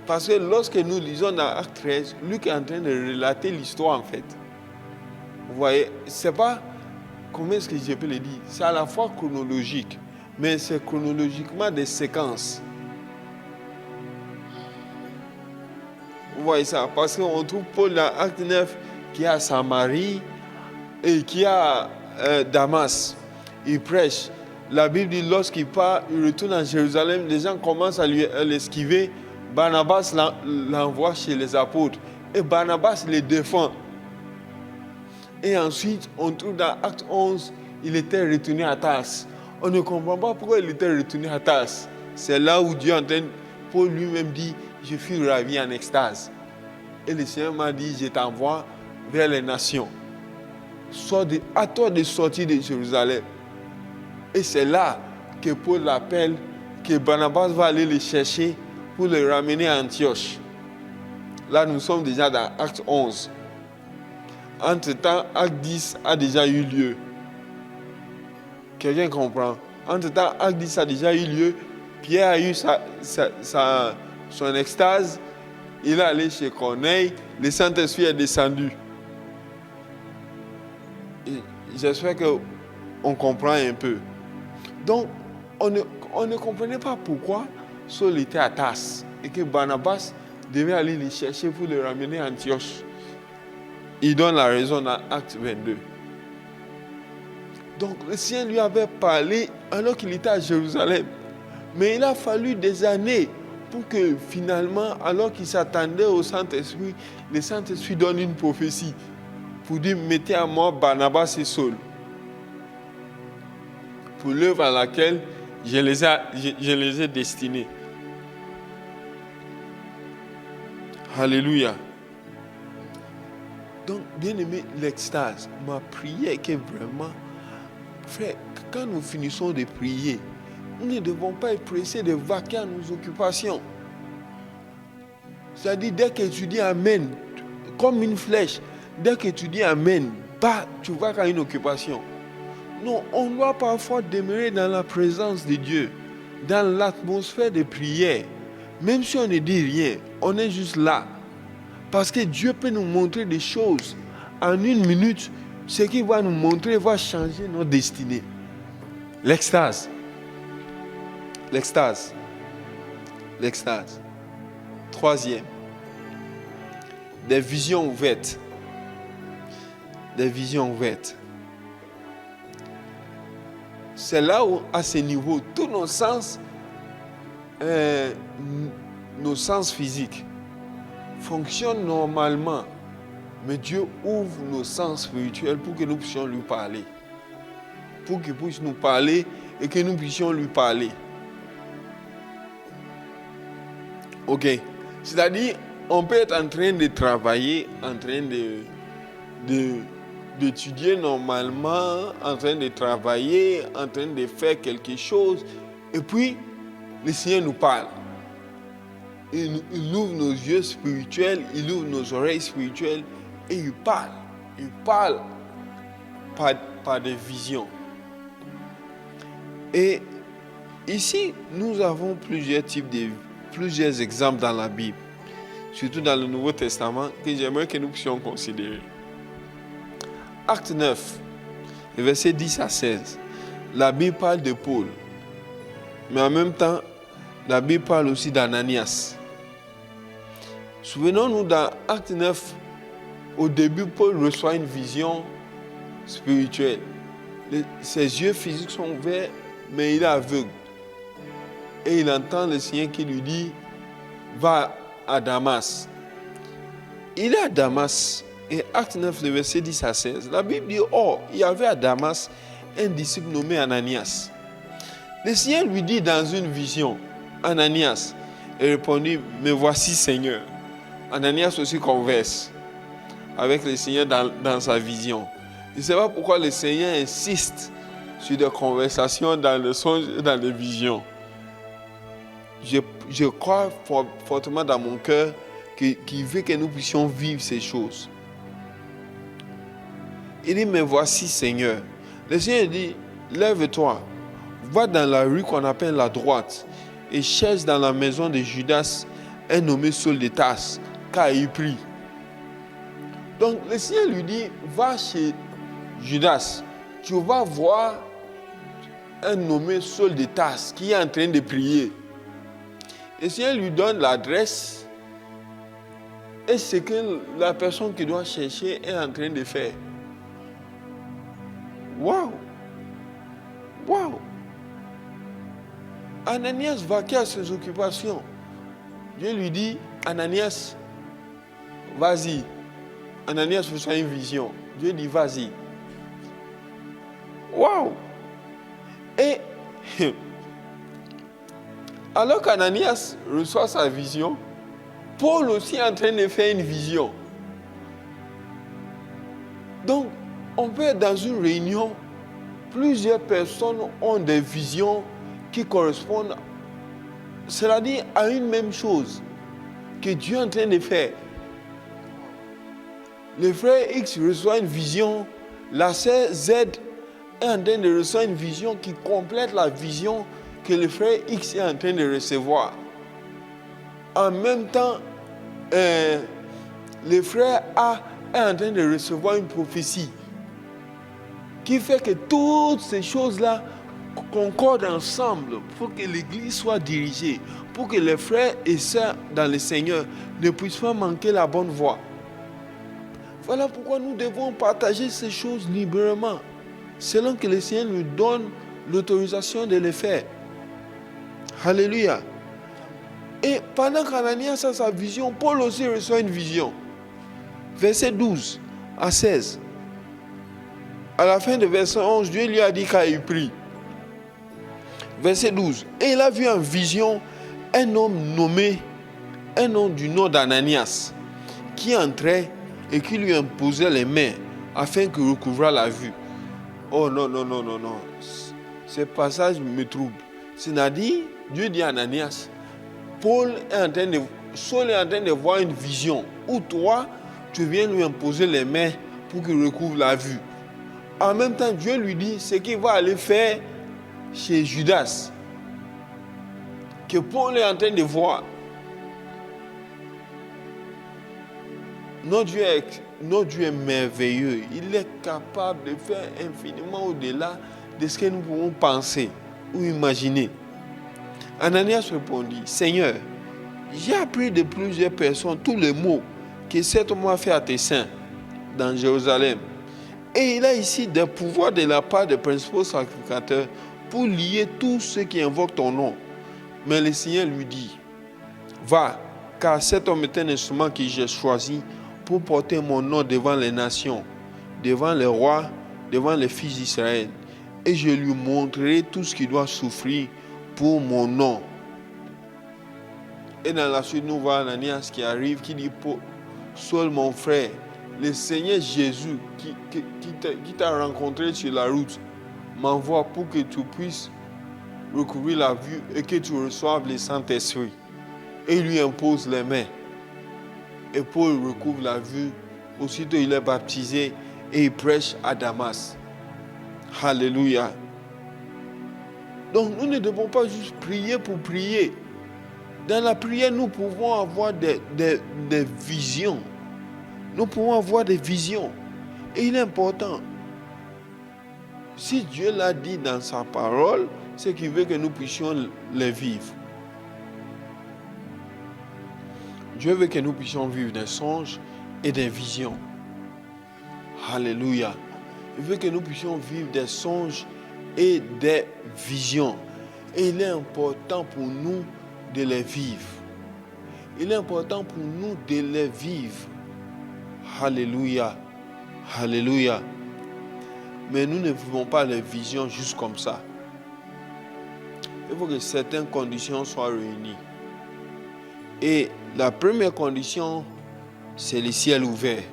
Parce que lorsque nous lisons dans Acte 13, Luc est en train de relater l'histoire en fait. Vous voyez, c'est pas, comment est-ce que je peux le dire? C'est à la fois chronologique, mais c'est chronologiquement des séquences. Vous voyez ça? Parce qu'on trouve Paul dans Acte 9 qui est à Samarie et qui est à Damas. Il prêche. La Bible dit lorsqu'il part, il retourne à Jérusalem, les gens commencent à l'esquiver. Barnabas l'envoie chez les apôtres et Barnabas les défend. Et ensuite, on trouve dans Acte 11, il était retourné à Tarse. On ne comprend pas pourquoi il était retourné à Tarse. C'est là où Dieu entend, Paul lui-même dit, je fus ravi en extase. Et le Seigneur m'a dit, je t'envoie vers les nations. À toi de sortir de Jérusalem. Et c'est là que Paul l'appelle, que Barnabas va aller le chercher pour le ramener à Antioche. Là, nous sommes déjà dans Acte 11. Entre-temps, Acte 10 a déjà eu lieu. Quelqu'un comprend? Entre-temps, Acte 10 a déjà eu lieu. Pierre a eu son extase. Il est allé chez Corneille. Le Saint-Esprit est descendu. Et j'espère qu'on comprend un peu. Donc, on ne comprenait pas pourquoi Saul était à Tarse et que Barnabas devait aller le chercher pour le ramener à Antioche. Il donne la raison dans Acte 22. Donc, le Seigneur lui avait parlé alors qu'il était à Jérusalem. Mais il a fallu des années pour que finalement, alors qu'il s'attendait au Saint-Esprit, le Saint-Esprit donne une prophétie pour dire, mettez à mort Barnabas et Saul. Pour l'œuvre à laquelle je les ai destinés. Alléluia. Donc, bien aimé, l'extase, ma prière est que vraiment, frère, quand nous finissons de prier, nous ne devons pas être pressés de vaquer à nos occupations. C'est-à-dire, dès que tu dis Amen, comme une flèche, dès que tu dis Amen, bah, tu vas à une occupation. Non, on doit parfois demeurer dans la présence de Dieu, dans l'atmosphère de prière. Même si on ne dit rien, on est juste là. Parce que Dieu peut nous montrer des choses. En une minute, ce qu'il va nous montrer va changer notre destinée. L'extase. L'extase. L'extase. Troisième. Des visions ouvertes. Des visions ouvertes. C'est là où, à ce niveau, tous nos sens physiques fonctionnent normalement. Mais Dieu ouvre nos sens spirituels pour que nous puissions lui parler. Pour qu'il puisse nous parler et que nous puissions lui parler. Ok. C'est-à-dire, on peut être en train de travailler, en train d'étudier normalement, en train de travailler, en train de faire quelque chose. Et puis, le Seigneur nous parle. Il ouvre nos yeux spirituels, il ouvre nos oreilles spirituelles et il parle. Il parle par des visions. Et ici, nous avons plusieurs exemples dans la Bible, surtout dans le Nouveau Testament, que j'aimerais que nous puissions considérer. Acte 9, le verset 10 à 16. La Bible parle de Paul. Mais en même temps, la Bible parle aussi d'Ananias. Souvenons-nous dans Acte 9, au début, Paul reçoit une vision spirituelle. Ses yeux physiques sont ouverts, mais il est aveugle. Et il entend le Seigneur qui lui dit, va à Damas. Il est à Damas. Et Acte 9, le verset 10 à 16, la Bible dit, il y avait à Damas un disciple nommé Ananias. Le Seigneur lui dit dans une vision, Ananias, et répondit, me voici Seigneur. Ananias aussi converse avec le Seigneur dans sa vision. Je ne sais pas pourquoi le Seigneur insiste sur des conversations dans le songe et dans les visions. Je crois fortement dans mon cœur qu'il veut que nous puissions vivre ces choses. Il dit, mais voici Seigneur. Le Seigneur dit, lève-toi, va dans la rue qu'on appelle la droite et cherche dans la maison de Judas un nommé Saul de Tarse, car il prie. Donc le Seigneur lui dit, va chez Judas, tu vas voir un nommé Saul de Tarse qui est en train de prier. Le Seigneur lui donne l'adresse et ce que la personne qui doit chercher est en train de faire. Waouh! Waouh! Ananias vaquait à ses occupations. Dieu lui dit, Ananias, vas-y. Ananias reçoit une vision. Dieu dit, vas-y. Waouh! Et alors qu'Ananias reçoit sa vision, Paul aussi est en train de faire une vision. Donc, on peut être dans une réunion, plusieurs personnes ont des visions qui correspondent, c'est-à-dire à une même chose que Dieu est en train de faire. Le frère X reçoit une vision, la sœur Z est en train de recevoir une vision qui complète la vision que le frère X est en train de recevoir. En même temps, le frère A est en train de recevoir une prophétie qui fait que toutes ces choses-là concordent ensemble pour que l'Église soit dirigée, pour que les frères et sœurs dans le Seigneur ne puissent pas manquer la bonne voie. Voilà pourquoi nous devons partager ces choses librement, selon que le Seigneur nous donne l'autorisation de le faire. Alléluia. Et pendant qu'Ananias a sa vision, Paul aussi reçoit une vision. Verset 12 à 16. À la fin de verset 11, Dieu lui a dit qu'il prie. Verset 12. Et il a vu en vision un homme nommé, un homme du nom d'Ananias, qui entrait et qui lui imposait les mains afin qu'il recouvra la vue. Oh non. Ce passage me trouble. C'est-à-dire, Dieu dit à Ananias, Saul est en train de voir une vision où toi, tu viens lui imposer les mains pour qu'il recouvre la vue. En même temps, Dieu lui dit ce qu'il va aller faire chez Judas, que Paul est en train de voir. Notre Dieu est merveilleux. Il est capable de faire infiniment au-delà de ce que nous pouvons penser ou imaginer. Ananias répondit, Seigneur, j'ai appris de plusieurs personnes tous les mots que cet homme a fait à tes saints dans Jérusalem. Et il a ici des pouvoirs de la part des principaux sacrificateurs pour lier tous ceux qui invoquent ton nom. Mais le Seigneur lui dit, va, car cet homme est un instrument que j'ai choisi pour porter mon nom devant les nations, devant les rois, devant les fils d'Israël. Et je lui montrerai tout ce qu'il doit souffrir pour mon nom. Et dans la suite, nous voyons Ananias qui arrive, qui dit, Saul mon frère, le Seigneur Jésus qui t'a rencontré sur la route m'envoie pour que tu puisses recouvrir la vue et que tu reçoives le Saint-Esprit. Et il lui impose les mains. Et Paul recouvre la vue. Aussitôt il est baptisé et il prêche à Damas. Alléluia. Donc nous ne devons pas juste prier pour prier. Dans la prière, nous pouvons avoir des visions. Nous pouvons avoir des visions. Et il est important. Si Dieu l'a dit dans sa parole, c'est qu'il veut que nous puissions les vivre. Dieu veut que nous puissions vivre des songes et des visions. Alléluia. Il veut que nous puissions vivre des songes et des visions. Et il est important pour nous de les vivre. Il est important pour nous de les vivre. Alléluia. Alléluia. Mais nous ne vivons pas les visions juste comme ça. Il faut que certaines conditions soient réunies. Et la première condition, c'est le ciel ouvert.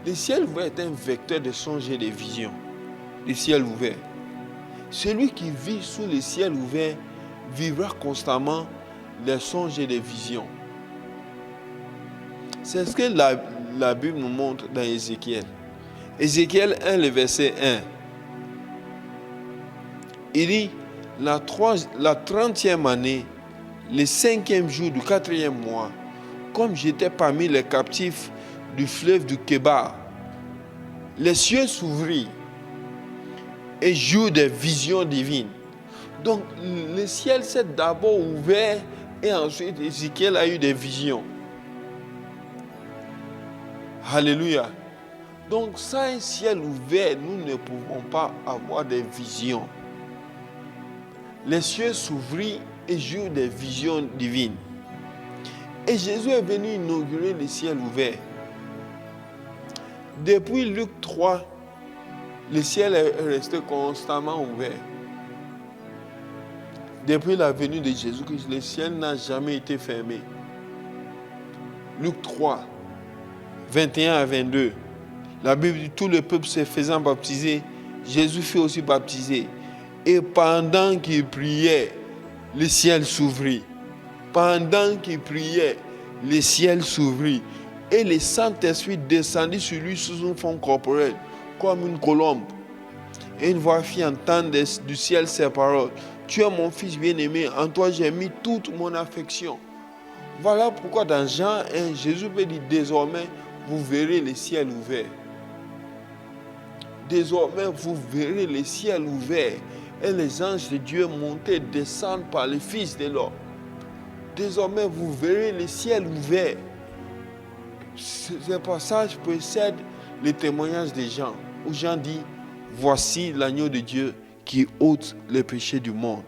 Le ciel ouvert est un vecteur de songes et de visions. Le ciel ouvert. Celui qui vit sous le ciel ouvert vivra constamment les songes et les visions. C'est ce que la Bible nous montre dans Ézéchiel. Ézéchiel 1, le verset 1. Il dit, la 30e année, le 5e jour du 4e mois, comme j'étais parmi les captifs du fleuve du Kébar, les cieux s'ouvrirent et j'eus des visions divines. Donc, le ciel s'est d'abord ouvert et ensuite Ézéchiel a eu des visions. Alléluia. Donc, sans un ciel ouvert, nous ne pouvons pas avoir des visions. Les cieux s'ouvrirent et j'eus des visions divines. Et Jésus est venu inaugurer le ciel ouvert. Depuis Luc 3, le ciel est resté constamment ouvert. Depuis la venue de Jésus-Christ, le ciel n'a jamais été fermé. Luc 3, 21 à 22. La Bible dit, tout le peuple se faisant baptiser, Jésus fut aussi baptisé. Et pendant qu'il priait, le ciel s'ouvrit. Pendant qu'il priait, le ciel s'ouvrit. Et le Saint-Esprit descendit sur lui sous une forme corporelle, comme une colombe. Et une voix fit entendre du ciel ces paroles. Tu es mon fils bien-aimé, en toi j'ai mis toute mon affection. Voilà pourquoi dans Jean 1, Jésus peut dire, désormais, vous verrez le ciel ouvert. Désormais, vous verrez le ciel ouvert. Et les anges de Dieu monter et descendre par le Fils de l'homme. Désormais, vous verrez le ciel ouvert. Ce passage précède le témoignage des gens, où Jean dit, voici l'agneau de Dieu qui ôte les péchés du monde.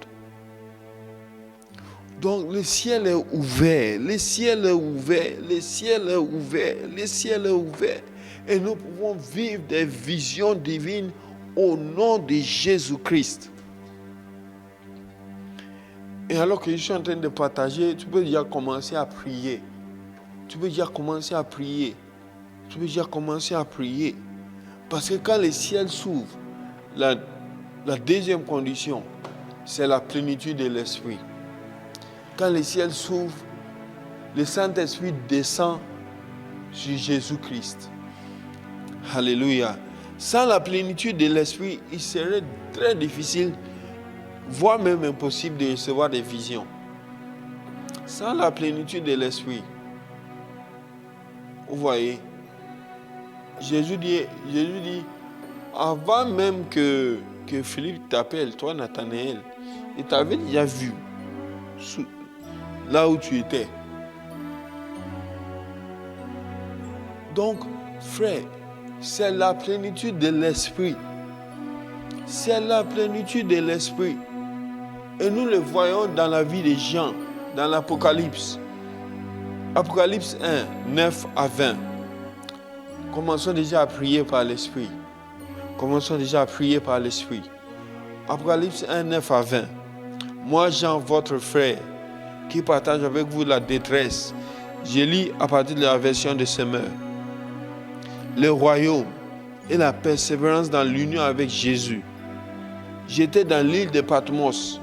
Donc le ciel est ouvert, le ciel est ouvert, le ciel est ouvert, le ciel est ouvert. Et nous pouvons vivre des visions divines au nom de Jésus-Christ. Et alors que je suis en train de partager, tu peux déjà commencer à prier. Tu peux déjà commencer à prier. Tu peux déjà commencer à prier. Parce que quand le ciel s'ouvre, la deuxième condition, c'est la plénitude de l'Esprit. Quand le ciel s'ouvre, le Saint-Esprit descend sur Jésus-Christ. Alléluia. Sans la plénitude de l'Esprit, il serait très difficile, voire même impossible de recevoir des visions. Sans la plénitude de l'Esprit, vous voyez, Jésus dit, avant même que Philippe t'appelle, toi Nathanaël, il t'avait déjà vu là où tu étais. Donc, frère, c'est la plénitude de l'Esprit. C'est la plénitude de l'Esprit. Et nous le voyons dans la vie des gens, dans l'Apocalypse. Apocalypse 1, 9 à 20. Commençons déjà à prier par l'Esprit. Commençons déjà à prier par l'Esprit. Apocalypse 1, 9 à 20. Moi, Jean, votre frère, qui partage avec vous la détresse, je lis à partir de la version de Semeur. Le royaume et la persévérance dans l'union avec Jésus. J'étais dans l'île de Patmos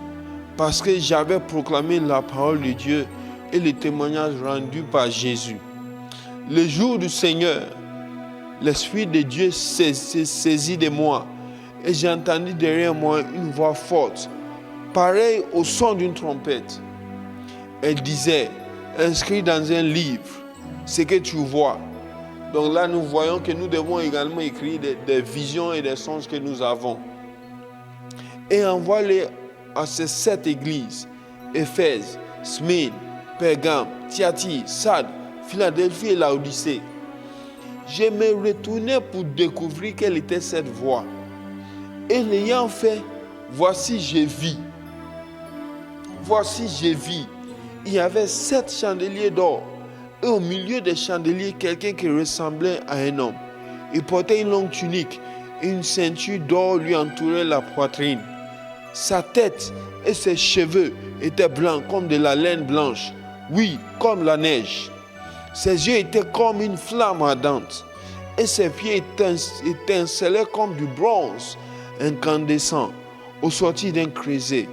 parce que j'avais proclamé la parole de Dieu et le témoignage rendu par Jésus. Le jour du Seigneur, l'Esprit de Dieu s'est saisi de moi et j'ai entendu derrière moi une voix forte, pareille au son d'une trompette. Elle disait, inscris dans un livre ce que tu vois. Donc là, nous voyons que nous devons également écrire des visions et des songes que nous avons. Et envoie-les à ces 7 églises, Éphèse, Smyrne, Pergame, Thyatire, Sardes, Philadelphie et Laodicée. Je me retournais pour découvrir quelle était cette voix. Et l'ayant fait, voici je vis. Voici je vis. Il y avait 7 chandeliers d'or. Et au milieu des chandeliers, quelqu'un qui ressemblait à un homme. Il portait une longue tunique et une ceinture d'or lui entourait la poitrine. Sa tête et ses cheveux étaient blancs comme de la laine blanche. Oui, comme la neige. Ses yeux étaient comme une flamme ardente. Et ses pieds étincelaient comme du bronze incandescent au sortir d'un creuset.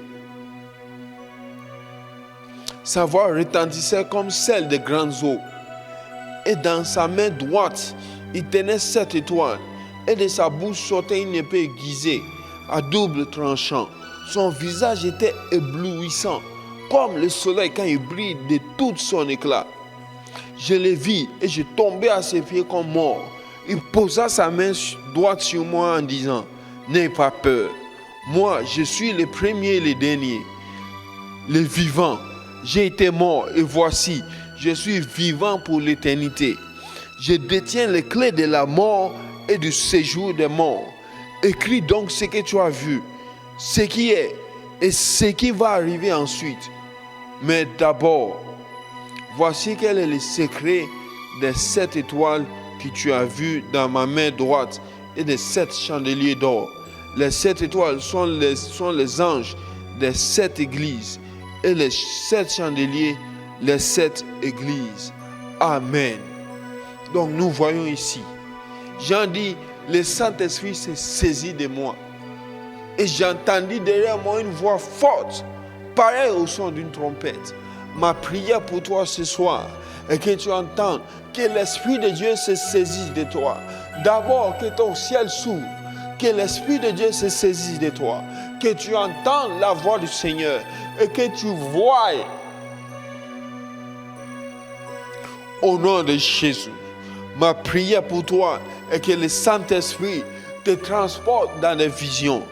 Sa voix retentissait comme celle des grandes eaux. Et dans sa main droite, il tenait 7 étoiles. Et de sa bouche sortait une épée aiguisée, à double tranchant. Son visage était éblouissant, comme le soleil quand il brille de tout son éclat. Je le vis et je tombais à ses pieds comme mort. Il posa sa main droite sur moi en disant, « N'aie pas peur. Moi, je suis le premier et le dernier, le vivant. J'ai été mort et voici, je suis vivant pour l'éternité. Je détiens les clés de la mort et du séjour des morts. Écris donc ce que tu as vu, ce qui est et ce qui va arriver ensuite. Mais d'abord, voici quel est le secret des 7 étoiles que tu as vues dans ma main droite et des 7 chandeliers d'or. Les 7 étoiles sont les anges des 7 églises et les 7 chandeliers, les 7 églises. Amen. Donc nous voyons ici, Jean dit, le Saint-Esprit s'est saisi de moi. Et j'entendis derrière moi une voix forte, pareille au son d'une trompette. Ma prière pour toi ce soir est que tu entendes que l'Esprit de Dieu se saisisse de toi. D'abord, que ton ciel s'ouvre, que l'Esprit de Dieu se saisisse de toi, que tu entendes la voix du Seigneur et que tu voies au nom de Jésus. Ma prière pour toi est que le Saint-Esprit te transporte dans des visions.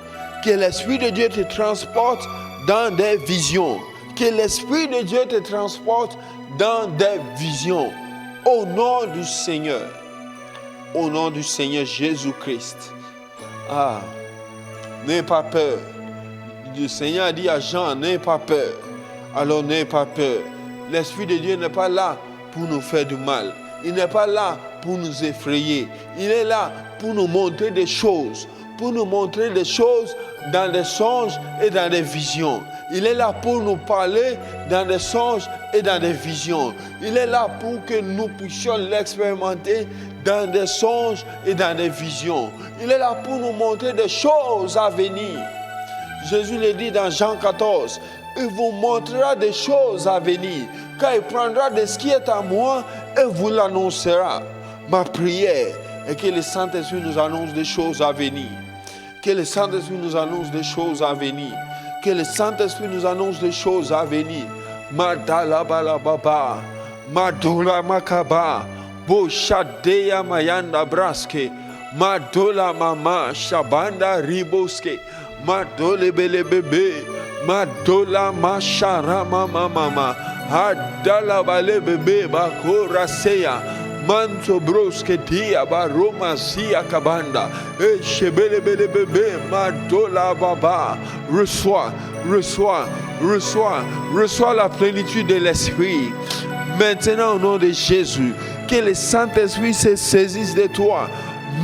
Que l'Esprit de Dieu te transporte dans des visions. Que l'Esprit de Dieu te transporte dans des visions. Au nom du Seigneur. Au nom du Seigneur Jésus-Christ. Ah, n'aie pas peur. Le Seigneur a dit à Jean, n'aie pas peur. Alors n'aie pas peur. L'Esprit de Dieu n'est pas là pour nous faire du mal. Il n'est pas là pour nous effrayer. Il est là pour nous montrer des choses. Pour nous montrer des choses dans des songes et dans des visions. Il est là pour nous parler dans des songes et dans des visions. Il est là pour que nous puissions l'expérimenter dans des songes et dans des visions. Il est là pour nous montrer des choses à venir. Jésus le dit dans Jean 14, il vous montrera des choses à venir, car il prendra de ce qui est à moi et vous l'annoncera. Ma prière est que le Saint-Esprit nous annonce des choses à venir. Que le Saint-Esprit nous annonce des choses à venir. Que le Saint-Esprit nous annonce des choses à venir. Madala balababa, Madola makaba, Boshadeya mayanda braske, Madola mama, Shabanda riboske, Madole bele bebe, Madola mashara mama mama, Hadala bale bebe bakora seya, Manto broske dia baroma zia kabanda, et shebele bele bebe, Madola baba. Reçois, reçois, reçois, reçois la plénitude de l'Esprit. Maintenant au nom de Jésus, que le Saint-Esprit se saisisse de toi.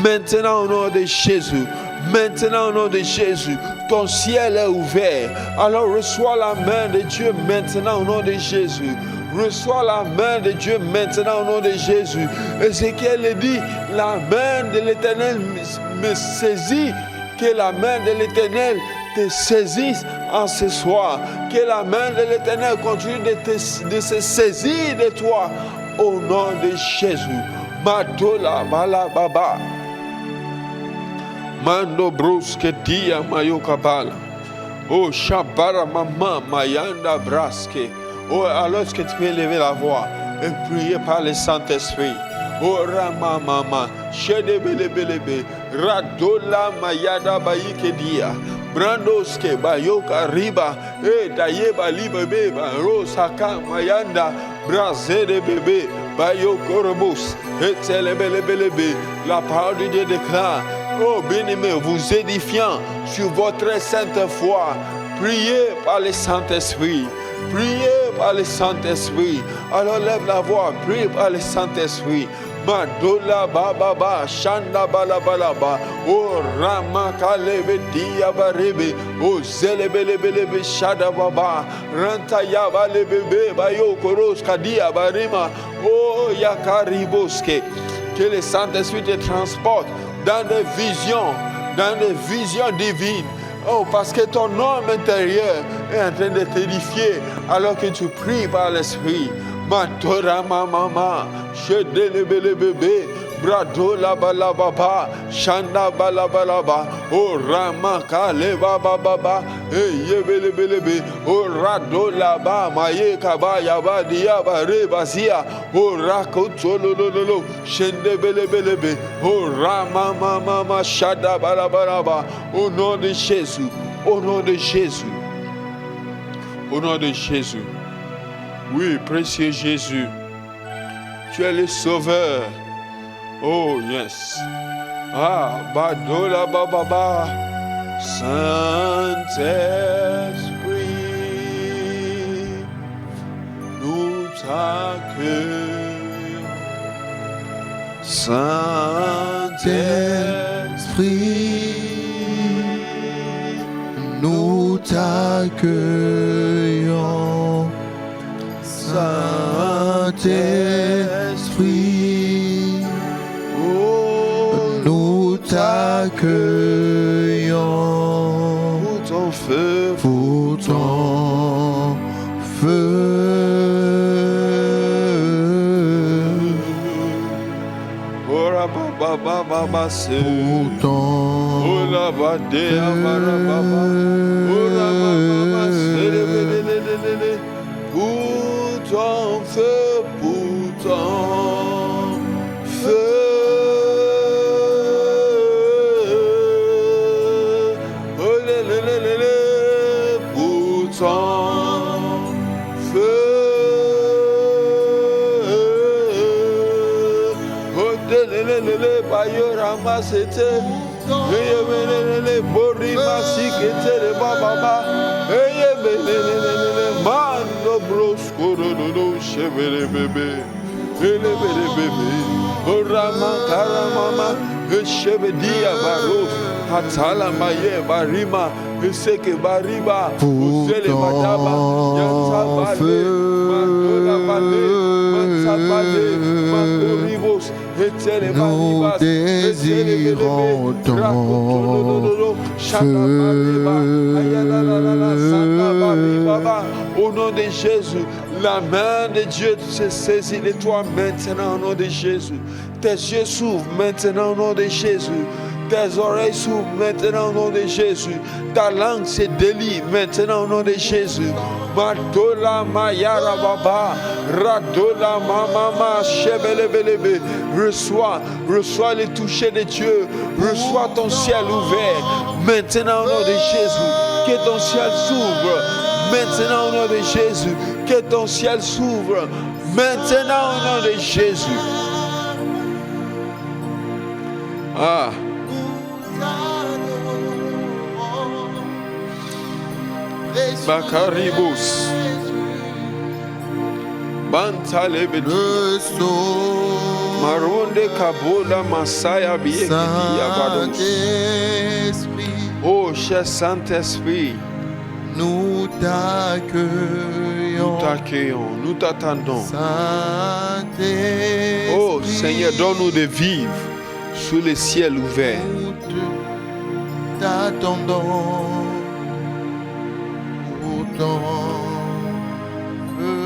Maintenant au nom de Jésus. Maintenant au nom de Jésus, ton ciel est ouvert. Alors reçois la main de Dieu maintenant au nom de Jésus. Reçois la main de Dieu maintenant au nom de Jésus. Ézéchiel dit, la main de l'Éternel me saisit. Que la main de l'Éternel te saisisse en ce soir. Que la main de l'Éternel continue de se saisir de toi au nom de Jésus. Madola bala baba. Mando bruske dia mayoka bala. Oh shabara mama mayanda braske. Oh, alors que tu peux lever la voix et prier par le Saint-Esprit. Oh rama mama, shede bele belebe, radola mayada bayike dia, brandoske bayoka riba, dayeba libebe, rosaka mayanda, brazede bebe, bayoko rebus, etelebelebelebe. La parole de Dieu déclare, oh bien-aimé, vous édifiant sur votre sainte foi, priez par le Saint-Esprit. Priez par le Saint-Esprit. Alors lève la voix, prie par le Saint-Esprit. Madola baba shanda bala bala ba. O rama kalebe dia barebe. O zelebelebelebe shada baba. Ranta yaba lebebe bayo koros kadia barima. O yakariboske. Que le Saint-Esprit te transporte dans des visions divines. Oh, parce que ton homme intérieur est en train de t'édifier alors que tu pries par l'Esprit. Matora mama, Shedele bebe, Brado la balababa, Shanda balabalaba, O Ramaka leva baba, Yebelebelebe, O Rado laba, Maye kabaya badia bareba zia, O Rakotololo, Shende belebelebe, O Rama mama, Shada balabalaba, au nom de Jésus, au nom de Jésus, au nom de Jésus. Oui, précieux Jésus, tu es le sauveur. Oh, yes. Ah, Badola Baba, Saint-Esprit, nous t'accueillons. Saint-Esprit, nous t'accueillons. Saint-Esprit, nous t'accueillons Pour ton feu, pour ton feu. Ora baba baba se, Pour ton Ora badea bara baba, Ora baba se le. Pour ton feu, pour ton feu. Oh le, pour ton feu. Oh le, bayora masete. Le, borima sikete le baba. Mando brosco no chevele bébé. Ele bébé. Orama karamama. Chevedia baros. Hatala maye barima. Seke bariba. Uzele madaba. Yanta bale. Mandola bale. Mansabale. Mankoribos. Nous désirons ton feu. Au nom de Jésus, la main de Dieu se saisit de toi maintenant au nom de Jésus. Tes yeux s'ouvrent maintenant au nom de Jésus. Tes oreilles s'ouvrent maintenant au nom de Jésus. Ta langue se délie maintenant au nom de Jésus. Madola mayara baba, radola mama chebelebelebe. Reçois le toucher de Dieu. Reçois ton ciel ouvert maintenant au nom de Jésus. Que ton ciel s'ouvre maintenant au nom de Jésus. Que ton ciel s'ouvre maintenant au nom de Jésus. Ah. Bakaribus Bantalebedi Maronde Kabola Masaya Biekidi Abados. Oh, cher Saint-Esprit, nous t'accueillons, nous t'attendons. Saint-Esprit, oh Seigneur, donne-nous de vivre sous le ciel ouvert. Nous t'attendons pour ton feu.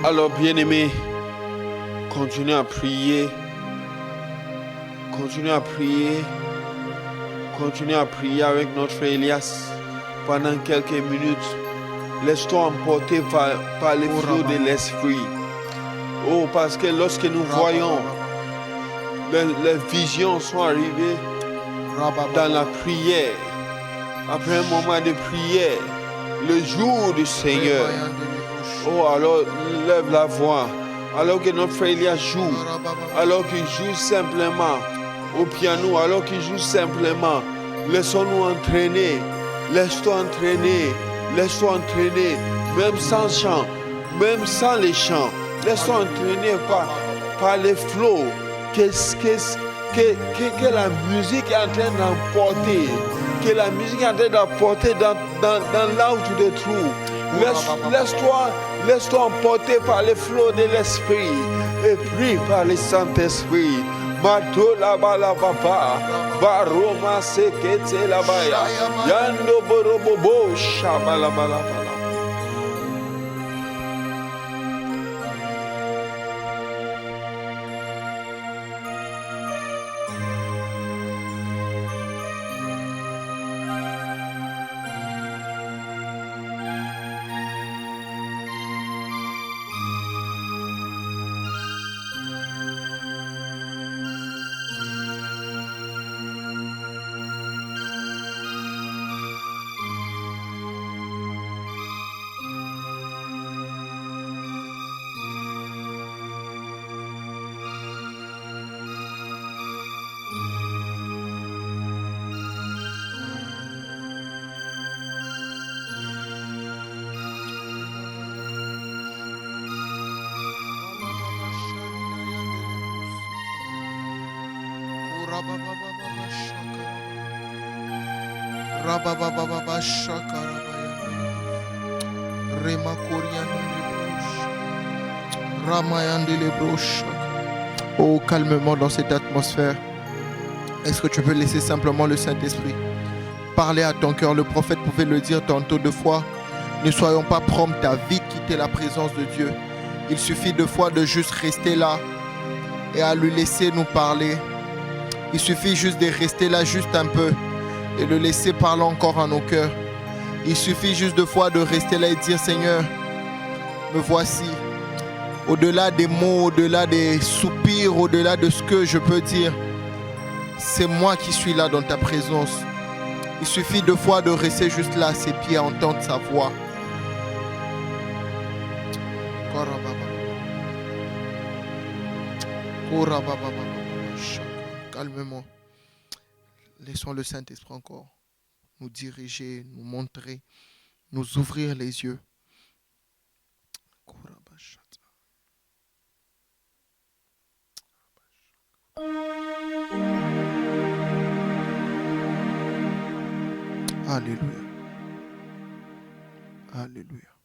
Alors, bien-aimés, continuez à prier. Continuez à prier. Continuez à prier avec notre frère Elias pendant quelques minutes. Laisse-toi emporter par les flots de l'esprit. Oh, parce que lorsque nous voyons, les visions sont arrivées dans la prière. Après un moment de prière, le jour du Seigneur. Oh, alors lève la voix. Alors que notre frère Elias joue, alors qu'il joue simplement au piano, alors qu'il joue simplement, laissons-nous entraîner. Laisse-toi entraîner. Laisse-toi entraîner, même sans chant, même sans les chants. Laisse-toi entraîner par les flots que la musique est en train d'emporter. Que la musique est en train d'emporter dans là où tu te trouves. Laisse-toi emporter par les flots de l'esprit et prie par le Saint-Esprit. Matola bala papa, Baroma sekete labaya. Yando borobobo shabalabalabala. Oh, calmement dans cette atmosphère. Est-ce que tu peux laisser simplement le Saint-Esprit parler à ton cœur? Le prophète pouvait le dire tantôt deux fois. Ne soyons pas prompts à vite quitter la présence de Dieu. Il suffit deux fois de juste rester là et à lui laisser nous parler. Il suffit juste de rester là juste un peu et le laisser parler encore à nos cœurs. Il suffit juste deux fois de rester là et dire: Seigneur, me voici. Au-delà des mots, au-delà des soupirs, au-delà de ce que je peux dire, c'est moi qui suis là dans ta présence. Il suffit deux fois de rester juste là à ses pieds, à entendre sa voix. Calmement. Laissons le Saint-Esprit encore nous diriger, nous montrer, nous ouvrir les yeux. Alléluia. Alléluia.